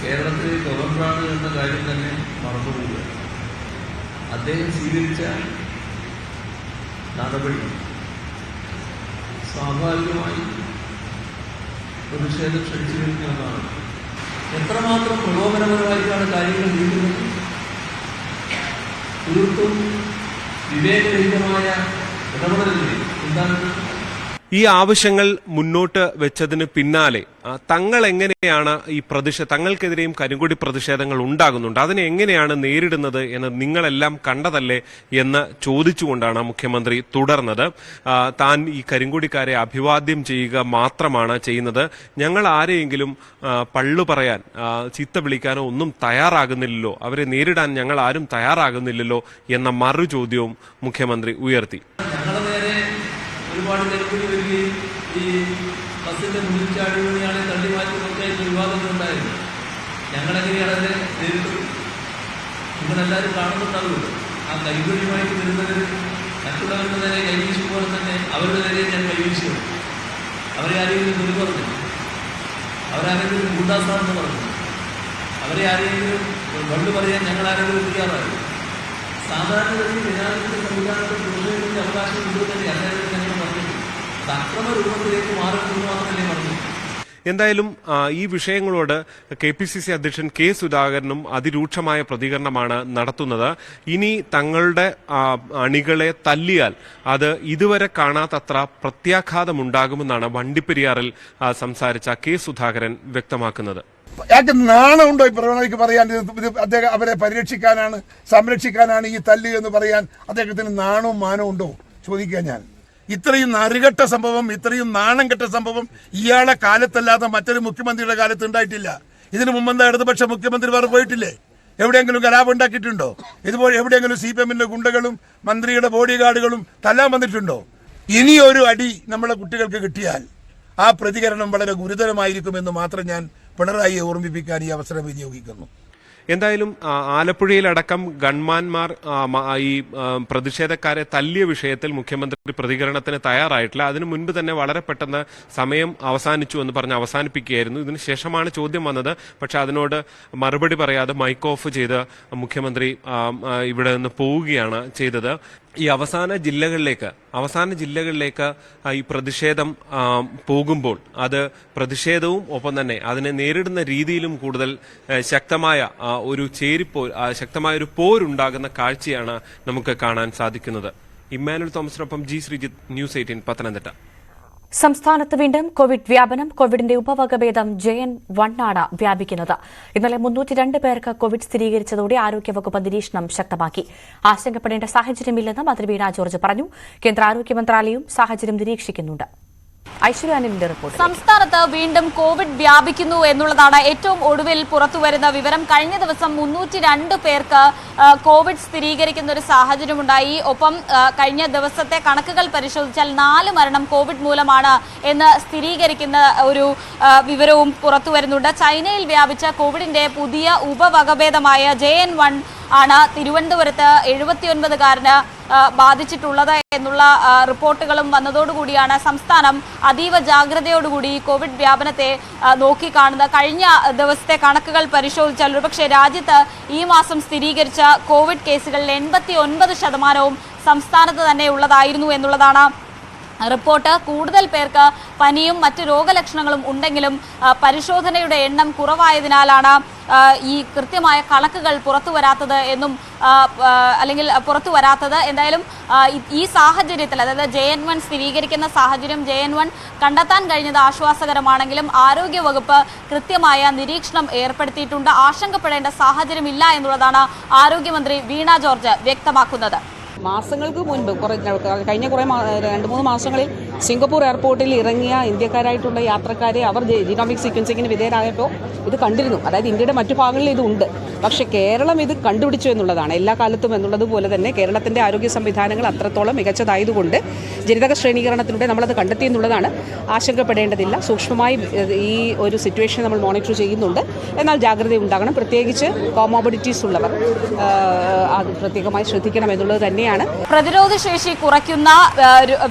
കേരളത്തിലെ ഗവർണറാണ് എന്ന കാര്യം തന്നെ മറന്നുപോവുക. അദ്ദേഹം സ്വീകരിച്ച നടപടി സ്വാഭാവികമായി പ്രതിഷേധം ക്ഷണിച്ചു വരുന്നതാണ്. എത്രമാത്രം പ്രലോഭനപരമായിട്ടാണ് കാര്യങ്ങൾ നീങ്ങുന്നത്. തീർത്തും വിവേകരഹിതമായ ഇടപെടലില്ലേ എന്താണ്? ഈ ആവശ്യങ്ങൾ മുന്നോട്ട് വെച്ചതിന് പിന്നാലെ തങ്ങൾ എങ്ങനെയാണ് തങ്ങൾക്കെതിരെയും കരിങ്കൊടി പ്രതിഷേധങ്ങൾ ഉണ്ടാകുന്നുണ്ട്, അതിനെ എങ്ങനെയാണ് നേരിടുന്നത് എന്ന് നിങ്ങളെല്ലാം കണ്ടതല്ലേ എന്ന് ചോദിച്ചുകൊണ്ടാണ് മുഖ്യമന്ത്രി തുടർന്നത്. താൻ ഈ കരിങ്കൊടിക്കാരെ അഭിവാദ്യം ചെയ്യുക മാത്രമാണ് ചെയ്യുന്നത്. ഞങ്ങൾ ആരെയെങ്കിലും പള്ളു പറയാൻ ചീത്ത വിളിക്കാനോ ഒന്നും തയ്യാറാകുന്നില്ലല്ലോ, അവരെ നേരിടാൻ ഞങ്ങൾ ആരും തയ്യാറാകുന്നില്ലല്ലോ എന്ന മറു ചോദ്യവും മുഖ്യമന്ത്രി ഉയർത്തി. ഒരുപാട് കരിങ്കൊടി വരികയും ഈ ബസ്സിന്റെ മുന്നിൽ ചാടി വീണിയാളെ തള്ളി മാറ്റുന്നൊക്കെ വിവാദങ്ങളുണ്ടായിരുന്നു. ഞങ്ങളെങ്ങനെയാണ് അതിനെ നേരിട്ടത്? നിങ്ങളെല്ലാവരും കാണുന്നുണ്ടാവുമല്ലോ. ആ കരിങ്കൊടിയുമായിട്ട് വരുന്നവർ മറ്റുള്ളവരുടെ നേരെ കൈവീശു പോലെ തന്നെ അവരുടെ നേരെ ഞാൻ കൈവീശു. അവരെ ആരെങ്കിലും തൊലി പറഞ്ഞു, അവരാരെങ്കിലും ഗുണ്ടാസാണെന്ന് പറഞ്ഞു, അവരെ ആരെങ്കിലും കണ്ടു പറയാൻ ഞങ്ങൾ ആരെങ്കിലും തയ്യാറായി. സാധാരണഗതിയിൽ ജനാധിപത്യ സംവിധാനത്തിൽ പുരുഷന്റെ അവകാശം ഉണ്ടോ തന്നെ എല്ലാവരും ഞങ്ങൾ പറഞ്ഞു. അത് അക്രമ രൂപത്തിലേക്ക് മാറുന്നു മാത്രമല്ലേ പറഞ്ഞു. എന്തായാലും ഈ വിഷയങ്ങളോട് KPCC അധ്യക്ഷൻ കെ സുധാകരനും അതിരൂക്ഷമായ പ്രതികരണമാണ് നടത്തുന്നത്. ഇനി തങ്ങളുടെ അണികളെ തല്ലിയാൽ അത് ഇതുവരെ കാണാത്തത്ര പ്രത്യാഘാതമുണ്ടാകുമെന്നാണ് വണ്ടിപ്പെരിയാറിൽ സംസാരിച്ച കെ സുധാകരൻ വ്യക്തമാക്കുന്നത്. അയാൾക്ക് നാണമുണ്ടോ ഈ പിണറായിക്ക് പറയാൻ? അദ്ദേഹം അവരെ പരിരക്ഷിക്കാനാണ്, സംരക്ഷിക്കാനാണ് ഈ തല്ല് എന്ന് പറയാൻ അദ്ദേഹത്തിന് നാണവും മാനവും ഉണ്ടോ ചോദിക്കാൻ ഞാൻ. ഇത്രയും നറുകെട്ട സംഭവം, ഇത്രയും നാണം കെട്ട സംഭവം ഇയാളെ കാലത്തല്ലാതെ മറ്റൊരു മുഖ്യമന്ത്രിയുടെ കാലത്ത് ഉണ്ടായിട്ടില്ല. ഇതിനു മുമ്പെന്താ ഇടതുപക്ഷ മുഖ്യമന്ത്രിമാർ പോയിട്ടില്ലേ? എവിടെയെങ്കിലും കലാപം ഉണ്ടാക്കിയിട്ടുണ്ടോ? ഇതുപോലെ എവിടെയെങ്കിലും CPM-ന്റെ ഗുണ്ടകളും മന്ത്രിയുടെ ബോഡി ഗാർഡുകളും തല്ലാൻ വന്നിട്ടുണ്ടോ? ഇനിയൊരു അടി നമ്മളെ കുട്ടികൾക്ക് കിട്ടിയാൽ ആ പ്രതികരണം വളരെ ഗുരുതരമായിരിക്കുമെന്ന് മാത്രം ഞാൻ പിണറായിയെ ഓർമ്മിപ്പിക്കാൻ ഈ അവസരം വിനിയോഗിക്കുന്നു. എന്തായാലും ആലപ്പുഴയിലടക്കം ഗൺമാൻമാർ ഈ പ്രതിഷേധക്കാരെ തല്ലിയ വിഷയത്തിൽ മുഖ്യമന്ത്രി പ്രതികരണത്തിന് തയ്യാറായിട്ടില്ല. അതിനു മുൻപ് തന്നെ വളരെ പെട്ടെന്ന് സമയം അവസാനിച്ചു എന്ന് പറഞ്ഞ് അവസാനിപ്പിക്കുകയായിരുന്നു. ഇതിനുശേഷമാണ് ചോദ്യം വന്നത്. പക്ഷെ അതിനോട് മറുപടി പറയാതെ മൈക്ക് ഓഫ് ചെയ്ത് മുഖ്യമന്ത്രി ഇവിടെ നിന്ന് പോവുകയാണ് ചെയ്തത്. ഈ അവസാന ജില്ലകളിലേക്ക് ഈ പ്രതിഷേധം പോകുമ്പോൾ അത് പ്രതിഷേധവും ഒപ്പം തന്നെ അതിനെ നേരിടുന്ന രീതിയിലും കൂടുതൽ ശക്തമായ ഒരു പോരുണ്ടാകുന്ന കാഴ്ചയാണ് നമുക്ക് കാണാൻ സാധിക്കുന്നത്. ഇമ്മാനുവൽ തോമസിനൊപ്പം G ശ്രീജിത്ത്, News 18 പത്തനംതിട്ട. സംസ്ഥാനത്ത് വീണ്ടും കോവിഡ് വ്യാപനം. കോവിഡിന്റെ ഉപവകഭേദം JN.1 ആണ് വ്യാപിക്കുന്നത്. ഇന്നലെ 302 പേർക്ക് കോവിഡ് സ്ഥിരീകരിച്ചതോടെ ആരോഗ്യവകുപ്പ് നിരീക്ഷണം ശക്തമാക്കി. ആശങ്കപ്പെടേണ്ട സാഹചര്യമില്ലെന്ന് മന്ത്രി വീണ ജോർജ് പറഞ്ഞു. കേന്ദ്ര ആരോഗ്യ മന്ത്രാലയവും സാഹചര്യം നിരീക്ഷിക്കുന്നുണ്ട്. ഐശ്വര്യാനിലിന്റെ റിപ്പോർട്ട്. സംസ്ഥാനത്ത് വീണ്ടും കോവിഡ് വ്യാപിക്കുന്നു എന്നുള്ളതാണ് ഏറ്റവും ഒടുവിൽ പുറത്തുവരുന്ന വിവരം. കഴിഞ്ഞ ദിവസം 302 പേർക്ക് കോവിഡ് സ്ഥിരീകരിക്കുന്ന ഒരു സാഹചര്യമുണ്ടായി. ഒപ്പം കഴിഞ്ഞ ദിവസത്തെ കണക്കുകൾ പരിശോധിച്ചാൽ 4 മരണം കോവിഡ് മൂലമാണ് എന്ന് സ്ഥിരീകരിക്കുന്ന ഒരു വിവരവും പുറത്തുവരുന്നുണ്ട്. ചൈനയിൽ വ്യാപിച്ച കോവിഡിന്റെ പുതിയ ഉപവകഭേദമായ JN.1 ആണ് തിരുവനന്തപുരത്ത് 79കാരന് ബാധിച്ചിട്ടുള്ളത് എന്നുള്ള റിപ്പോർട്ടുകളും വന്നതോടുകൂടിയാണ് സംസ്ഥാനം അതീവ ജാഗ്രതയോടുകൂടി കോവിഡ് വ്യാപനത്തെ നോക്കിക്കാണുന്നത്. കഴിഞ്ഞ ദിവസത്തെ കണക്കുകൾ പരിശോധിച്ചാൽ ഒരുപക്ഷെ രാജ്യത്ത് ഈ മാസം സ്ഥിരീകരിച്ച കോവിഡ് കേസുകളിൽ 89% സംസ്ഥാനത്ത് തന്നെ ഉള്ളതായിരുന്നു എന്നുള്ളതാണ് റിപ്പോർട്ട്. കൂടുതൽ പേർക്ക് പനിയും മറ്റ് രോഗലക്ഷണങ്ങളും ഉണ്ടെങ്കിലും പരിശോധനയുടെ എണ്ണം കുറവായതിനാലാണ് ഈ കൃത്യമായ കണക്കുകൾ പുറത്തുവരാത്തത് എന്തായാലും ഈ സാഹചര്യത്തിൽ, അതായത് JN.1 സ്ഥിരീകരിക്കുന്ന സാഹചര്യം, JN.1 കണ്ടെത്താൻ കഴിഞ്ഞത് ആശ്വാസകരമാണെങ്കിലും ആരോഗ്യവകുപ്പ് കൃത്യമായ നിരീക്ഷണം ഏർപ്പെടുത്തിയിട്ടുണ്ട്. ആശങ്കപ്പെടേണ്ട സാഹചര്യമില്ല എന്നുള്ളതാണ് ആരോഗ്യമന്ത്രി വീണ ജോർജ് വ്യക്തമാക്കുന്നത്. മാസങ്ങൾക്ക് മുൻപ് കഴിഞ്ഞ 2-3 മാസങ്ങളിൽ സിംഗപ്പൂർ എയർപോർട്ടിൽ ഇറങ്ങിയ ഇന്ത്യക്കാരായിട്ടുള്ള യാത്രക്കാരെ അവർ ജീനോമിക് സീക്വൻസിങ്ങിന് വിധേയരായപ്പോൾ ഇത് കണ്ടിരുന്നു. അതായത് ഇന്ത്യയുടെ മറ്റു ഭാഗങ്ങളിൽ ഇതുണ്ട്. പക്ഷേ കേരളം ഇത് കണ്ടുപിടിച്ചു എന്നുള്ളതാണ്. എല്ലാ കാലത്തും എന്നുള്ളതുപോലെ തന്നെ കേരളത്തിൻ്റെ ആരോഗ്യ സംവിധാനങ്ങൾ അത്രത്തോളം മികച്ചതായതുകൊണ്ട് ജനിതക ശ്രേണീകരണത്തിലൂടെ നമ്മളത് കണ്ടെത്തി എന്നുള്ളതാണ്. ആശങ്കപ്പെടേണ്ടതില്ല. സൂക്ഷ്മമായി ഈ ഒരു സിറ്റുവേഷൻ നമ്മൾ മോണിറ്റർ ചെയ്യുന്നുണ്ട്. എന്നാൽ ജാഗ്രത ഉണ്ടാകണം. പ്രത്യേകിച്ച് കോമോബിഡിറ്റീസ് ഉള്ളവർ അത് പ്രത്യേകമായി ശ്രദ്ധിക്കണം എന്നുള്ളത് തന്നെയാണ്. പ്രതിരോധ ശേഷി കുറയ്ക്കുന്ന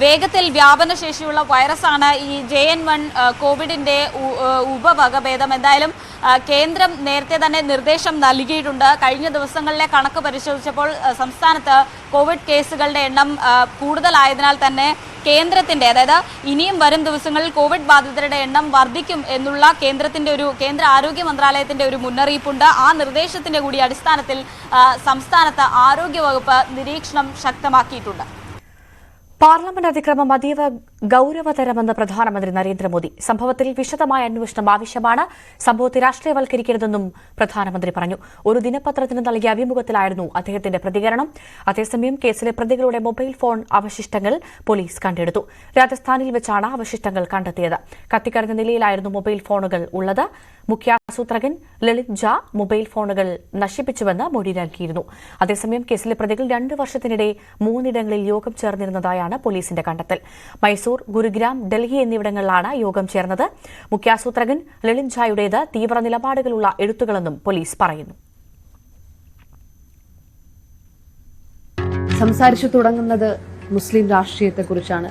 വേഗത്തിൽ വ്യാപന ശേഷിയുള്ള വൈറസാണ് ഈ JN.1 കോവിഡിന്റെ ഉപവകഭേദം. എന്തായാലും കേന്ദ്രം നേരത്തെ തന്നെ നിർദ്ദേശം നൽകിയിട്ടുണ്ട്. കഴിഞ്ഞ ദിവസങ്ങളിലെ കണക്ക് പരിശോധിച്ചപ്പോൾ സംസ്ഥാനത്ത് കോവിഡ് കേസുകളുടെ എണ്ണം കൂടുതലായതിനാൽ തന്നെ കേന്ദ്രത്തിന്റെ, അതായത് ഇനിയും വരും ദിവസങ്ങളിൽ കോവിഡ് ബാധിതരുടെ എണ്ണം വർദ്ധിക്കും എന്നുള്ള കേന്ദ്ര ആരോഗ്യ മന്ത്രാലയത്തിന്റെ ഒരു മുന്നറിയിപ്പുണ്ട്. ആ നിർദ്ദേശത്തിന്റെ കൂടി അടിസ്ഥാനത്തിൽ സംസ്ഥാനത്ത് ആരോഗ്യവകുപ്പ് നിരീക്ഷണം ശക്തമാക്കിയിട്ടുണ്ട്. പാർലമെന്റ് അതിക്രമം അതീവ ഗൌരവതരമെന്ന് പ്രധാനമന്ത്രി നരേന്ദ്രമോദി. സംഭവത്തിൽ വിശദമായ അന്വേഷണം ആവശ്യമാണ്. സംഭവത്തെ രാഷ്ട്രീയവൽക്കരിക്കരുതെന്നും പ്രധാനമന്ത്രി പറഞ്ഞു. ഒരു ദിനപത്രത്തിന് നൽകിയ അഭിമുഖത്തിലായിരുന്നു അദ്ദേഹത്തിന്റെ പ്രതികരണം. അതേസമയം കേസിലെ പ്രതികളുടെ മൊബൈൽ ഫോൺ അവശിഷ്ടങ്ങൾ പോലീസ് കണ്ടെടുത്തു. രാജസ്ഥാനിൽ വെച്ചാണ് അവശിഷ്ടങ്ങൾ കണ്ടെത്തിയത്. കത്തിക്കറിഞ്ഞ നിലയിലായിരുന്നു മൊബൈൽ ഫോണുകൾ ഉള്ളത്. മുഖ്യാസൂത്രകൻ ലളിത് ഝാ മൊബൈൽ ഫോണുകൾ നശിപ്പിച്ചുവെന്ന് മൊഴി നൽകിയിരുന്നു. അതേസമയം കേസിലെ പ്രതികൾ 2 വർഷത്തിനിടെ 3 ഇടങ്ങളിൽ യോഗം ചേർന്നിരുന്നതായാണ് പോലീസിന്റെ കണ്ടെത്തൽ. മൈസൂർ, ഗുരുഗ്രാം, ഡൽഹി എന്നിവിടങ്ങളിലാണ് യോഗം ചേർന്നത്. മുഖ്യാസൂത്രകൻ ലളിത് ഝായുടേത് തീവ്ര നിലപാടുകളുള്ള എഴുത്തുകളെന്നും പോലീസ് പറയുന്നു. സംസാരിച്ചു തുടങ്ങുന്നത് മുസ്ലിം രാഷ്ട്രീയത്തെക്കുറിച്ചാണ്,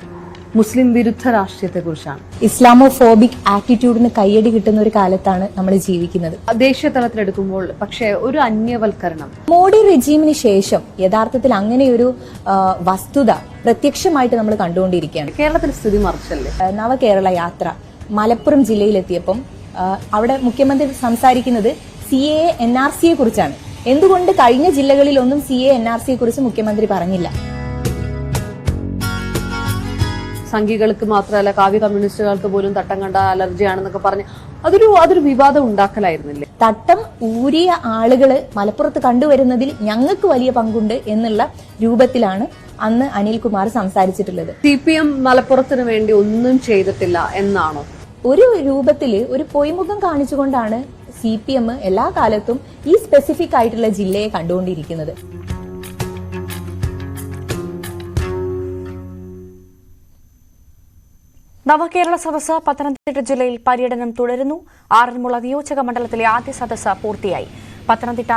മുസ്ലിം വിരുദ്ധ രാഷ്ട്രീയത്തെക്കുറിച്ചാണ്. ഇസ്ലാമോഫോബിക് ആറ്റിറ്റ്യൂഡിന് കയ്യടി കിട്ടുന്ന ഒരു കാലത്താണ് നമ്മൾ ജീവിക്കുന്നത്. ദേശീയ തലത്തിലെടുക്കുമ്പോൾ പക്ഷേ ഒരു അന്യവൽക്കരണം. മോഡി റെജീമിന് ശേഷം യഥാർത്ഥത്തിൽ അങ്ങനെയൊരു വസ്തുത പ്രത്യക്ഷമായിട്ട് നമ്മൾ കണ്ടുകൊണ്ടിരിക്കുകയാണ്. കേരളത്തിൽ സ്ഥിതി മറിച്ചല്ലേ? നവകേരള യാത്ര മലപ്പുറം ജില്ലയിലെത്തിയപ്പം അവിടെ മുഖ്യമന്ത്രി സംസാരിക്കുന്നത് CAA NRCയെ കുറിച്ചാണ്. എന്തുകൊണ്ട് കഴിഞ്ഞ ജില്ലകളിലൊന്നും CAA NRCയെ കുറിച്ച് മുഖ്യമന്ത്രി പറഞ്ഞില്ല? സംഘികൾക്ക് മാത്രമല്ല കാവ്യ കമ്മ്യൂണിസ്റ്റുകൾക്ക് പോലും തട്ടം കണ്ട അലർജിയാണെന്നൊക്കെ പറഞ്ഞ് അതൊരു വിവാദം ഉണ്ടാക്കലായിരുന്നില്ലേ? തട്ടം ഊരിയ ആളുകള് മലപ്പുറത്ത് കണ്ടുവരുന്നതിൽ ഞങ്ങൾക്ക് വലിയ പങ്കുണ്ട് എന്നുള്ള രൂപത്തിലാണ് അന്ന് അനിൽകുമാർ സംസാരിച്ചിട്ടുള്ളത്. CPM മലപ്പുറത്തിന് വേണ്ടി ഒന്നും ചെയ്തിട്ടില്ല എന്നാണോ? ഒരു രൂപത്തില് ഒരു പൊയ്മുഖം കാണിച്ചുകൊണ്ടാണ് CPM എല്ലാ കാലത്തും ഈ സ്പെസിഫിക് ആയിട്ടുള്ള ജില്ലയെ കണ്ടുകൊണ്ടിരിക്കുന്നത്. നവകേരള സദസ്സ് പത്തനംതിട്ട ജില്ലയിൽ പര്യടനം തുടരുന്നു. ആറന്മുള നിയോജക മണ്ഡലത്തിലെ ആദ്യ സദസ്സ് പൂർത്തിയായി. പത്തനംതിട്ട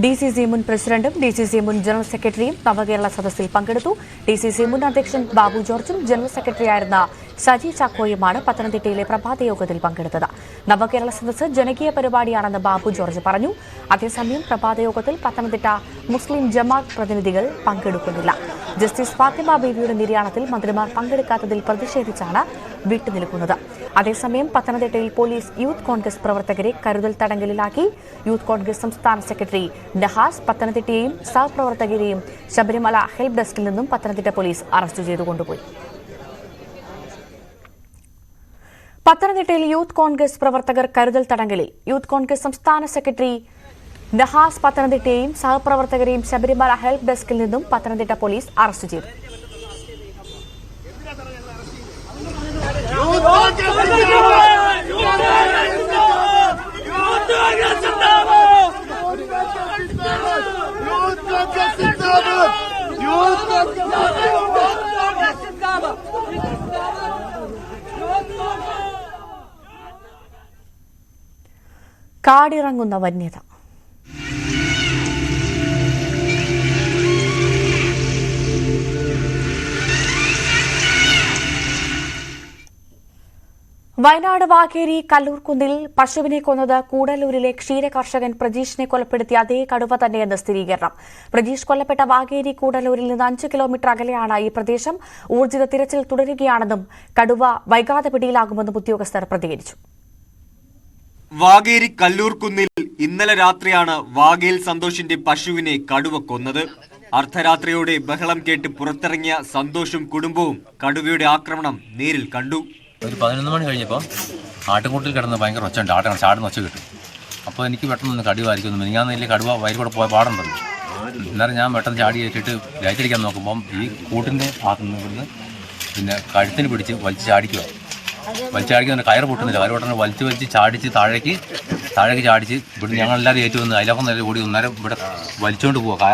DCC മുൻ പ്രസിഡന്റും DCC മുൻ ജനറൽ സെക്രട്ടറിയും നവകേരള സദസ്സിൽ പങ്കെടുത്തു. DCC മുൻ അധ്യക്ഷൻ ബാബു ജോർജും ജനറൽ സെക്രട്ടറിയായിരുന്ന സജി ചാക്കോയുമാണ് പത്തനംതിട്ടയിലെ പ്രഭാത യോഗത്തിൽ പങ്കെടുത്തത്. നവകേരള സദസ്സ് ജനകീയ പരിപാടിയാണെന്ന് ബാബു ജോർജ് പറഞ്ഞു. അതേസമയം പ്രഭാത യോഗത്തിൽ പത്തനംതിട്ട മുസ്ലിം ജമാഅത്ത് പ്രതിനിധികൾ പങ്കെടുക്കുന്നില്ല. ജസ്റ്റിസ് ഫാത്തിമ ബീവിയുടെ നിര്യാണത്തിൽ മന്ത്രിമാർ പങ്കെടുക്കാത്തതിൽ പ്രതിഷേധിച്ചാണ് വിട്ടുനിൽക്കുന്നത്. അതേസമയം പത്തനംതിട്ടയിൽ പോലീസ് യൂത്ത് കോൺഗ്രസ് പ്രവർത്തകരെ കരുതൽ തടങ്കലിലാക്കി. യൂത്ത് കോൺഗ്രസ് സംസ്ഥാന സെക്രട്ടറി നഹാസ് പത്തനംതിട്ടയെയും സഹപ്രവർത്തകരെയും ശബരിമല ഹെൽപ്പ് ഡെസ്കിൽ നിന്നും പത്തനംതിട്ട പോലീസ് അറസ്റ്റ് ചെയ്തു കൊണ്ടുപോയി. പത്തനംതിട്ടയിൽ യൂത്ത് കോൺഗ്രസ് പ്രവർത്തകർ കരുതൽ തടങ്കലിൽ. യൂത്ത് കോൺഗ്രസ് സംസ്ഥാന സെക്രട്ടറി നഹാസ് പത്തനംതിട്ടയെയും സഹപ്രവർത്തകരെയും ശബരിമല ഹെൽപ്പ് ഡെസ്കിൽ നിന്നും പത്തനംതിട്ട പോലീസ് അറസ്റ്റ് ചെയ്തു. കാടിറങ്ങുന്ന വന്യത. വയനാട് വാകേരി കല്ലൂർക്കുന്നിൽ പശുവിനെ കൊന്നത് കൂടല്ലൂരിലെ ക്ഷീരകർഷകൻ പ്രജീഷിനെ കൊലപ്പെടുത്തിയ അതേ കടുവ തന്നെയെന്ന് സ്ഥിരീകരണം. പ്രജീഷ് കൊല്ലപ്പെട്ട വാകേരി കൂടല്ലൂരിൽ നിന്ന് 5 കിലോമീറ്റർ അകലെയാണ് ഈ പ്രദേശം. ഊർജിത തിരച്ചിൽ തുടരുകയാണെന്നും കടുവ വൈകാതെ പിടിയിലാകുമെന്നും ഉദ്യോഗസ്ഥർ പ്രതികരിച്ചു. വാകേരി കല്ലൂർക്കുന്നിൽ ഇന്നലെ രാത്രിയാണ് വാഗേൽ സന്തോഷിന്റെ പശുവിനെ കടുവ കൊന്നത്. അർദ്ധരാത്രിയോടെ ബഹളം കേട്ട് പുറത്തിറങ്ങിയ സന്തോഷും കുടുംബവും കടുവയുടെ ആക്രമണം നേരിൽ കണ്ടു. ഒരു 11 മണി കഴിഞ്ഞപ്പോൾ ആട്ടുംകൂട്ടിൽ കിടന്ന് ഭയങ്കര ഒച്ചുണ്ട്, ആട്ടം ചാടുന്ന ഒച്ച കിട്ടും. അപ്പോൾ എനിക്ക് പെട്ടെന്ന് കടുവായിരിക്കും, മിനിങ്ങാന്നില്ലേ കടുവ വയൽ കൂടെ പോയ പാടുണ്ടല്ലോ. എന്നാലും ഞാൻ പെട്ടെന്ന് ചാടി കയറ്റിയിട്ട് ലൈറ്റടിക്കാൻ നോക്കുമ്പം ഈ കൂട്ടിൻ്റെ ഭാഗത്തുനിന്ന് പിന്നെ കഴുത്തിന് പിടിച്ച് വലിച്ച് ചാടിക്കുക. വലിച്ചാടിക്കുന്ന കയർ പൊട്ടുന്നില്ല, കയർ പൊട്ടുന്ന വലിച്ച് ചാടിച്ച് താഴേക്ക് ചാടിച്ച് ഇവിടെ ഞങ്ങളെല്ലാവരും ഏറ്റു വന്ന് അതിലൊക്കെ നല്ല കൂടി ഒന്നേരം ഇവിടെ വലിച്ചുകൊണ്ട് പോവുക.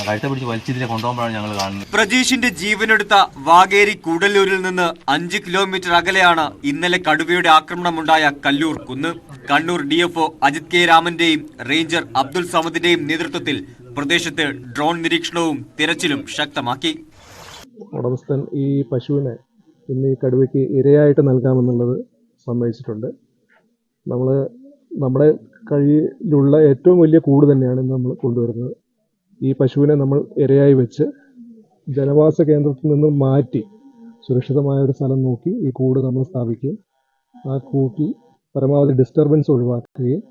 കഴുത്തെ പിടിച്ച് വലിച്ചതിലെ കൊണ്ടുപോകുമ്പോഴാണ് ഞങ്ങൾ കാണുന്നത്. പ്രജീഷിന്റെ ജീവനെടുത്ത വാകേരി കൂടല്ലൂരിൽ നിന്ന് 5 കിലോമീറ്റർ അകലെയാണ് ഇന്നലെ കടുവയുടെ ആക്രമണമുണ്ടായ കല്ലൂർ കുന്ന്. കണ്ണൂർ DFO അജിത് K രാമന്റെയും റേഞ്ചർ അബ്ദുൾ സമദിന്റെയും നേതൃത്വത്തിൽ പ്രദേശത്ത് ഡ്രോൺ നിരീക്ഷണവും തിരച്ചിലും ശക്തമാക്കി. ഉടമസ്ഥൻ ഈ പശുവിനെ ഇന്ന് ഈ കടുവയ്ക്ക് ഇരയായിട്ട് നൽകാമെന്നുള്ളത് സമ്മതിച്ചിട്ടുണ്ട്. നമ്മുടെ കയ്യിലുള്ള ഏറ്റവും വലിയ കൂട് തന്നെയാണ് ഇന്ന് നമ്മൾ കൊണ്ടുവരുന്നത്. ഈ പശുവിനെ നമ്മൾ ഇരയായി വെച്ച് ജനവാസ കേന്ദ്രത്തിൽ നിന്ന് മാറ്റി സുരക്ഷിതമായ ഒരു സ്ഥലം നോക്കി ഈ കൂട് നമ്മൾ സ്ഥാപിക്കുകയും ആ കൂട്ടിൽ പരമാവധി ഡിസ്റ്റർബൻസ് ഒഴിവാക്കുകയും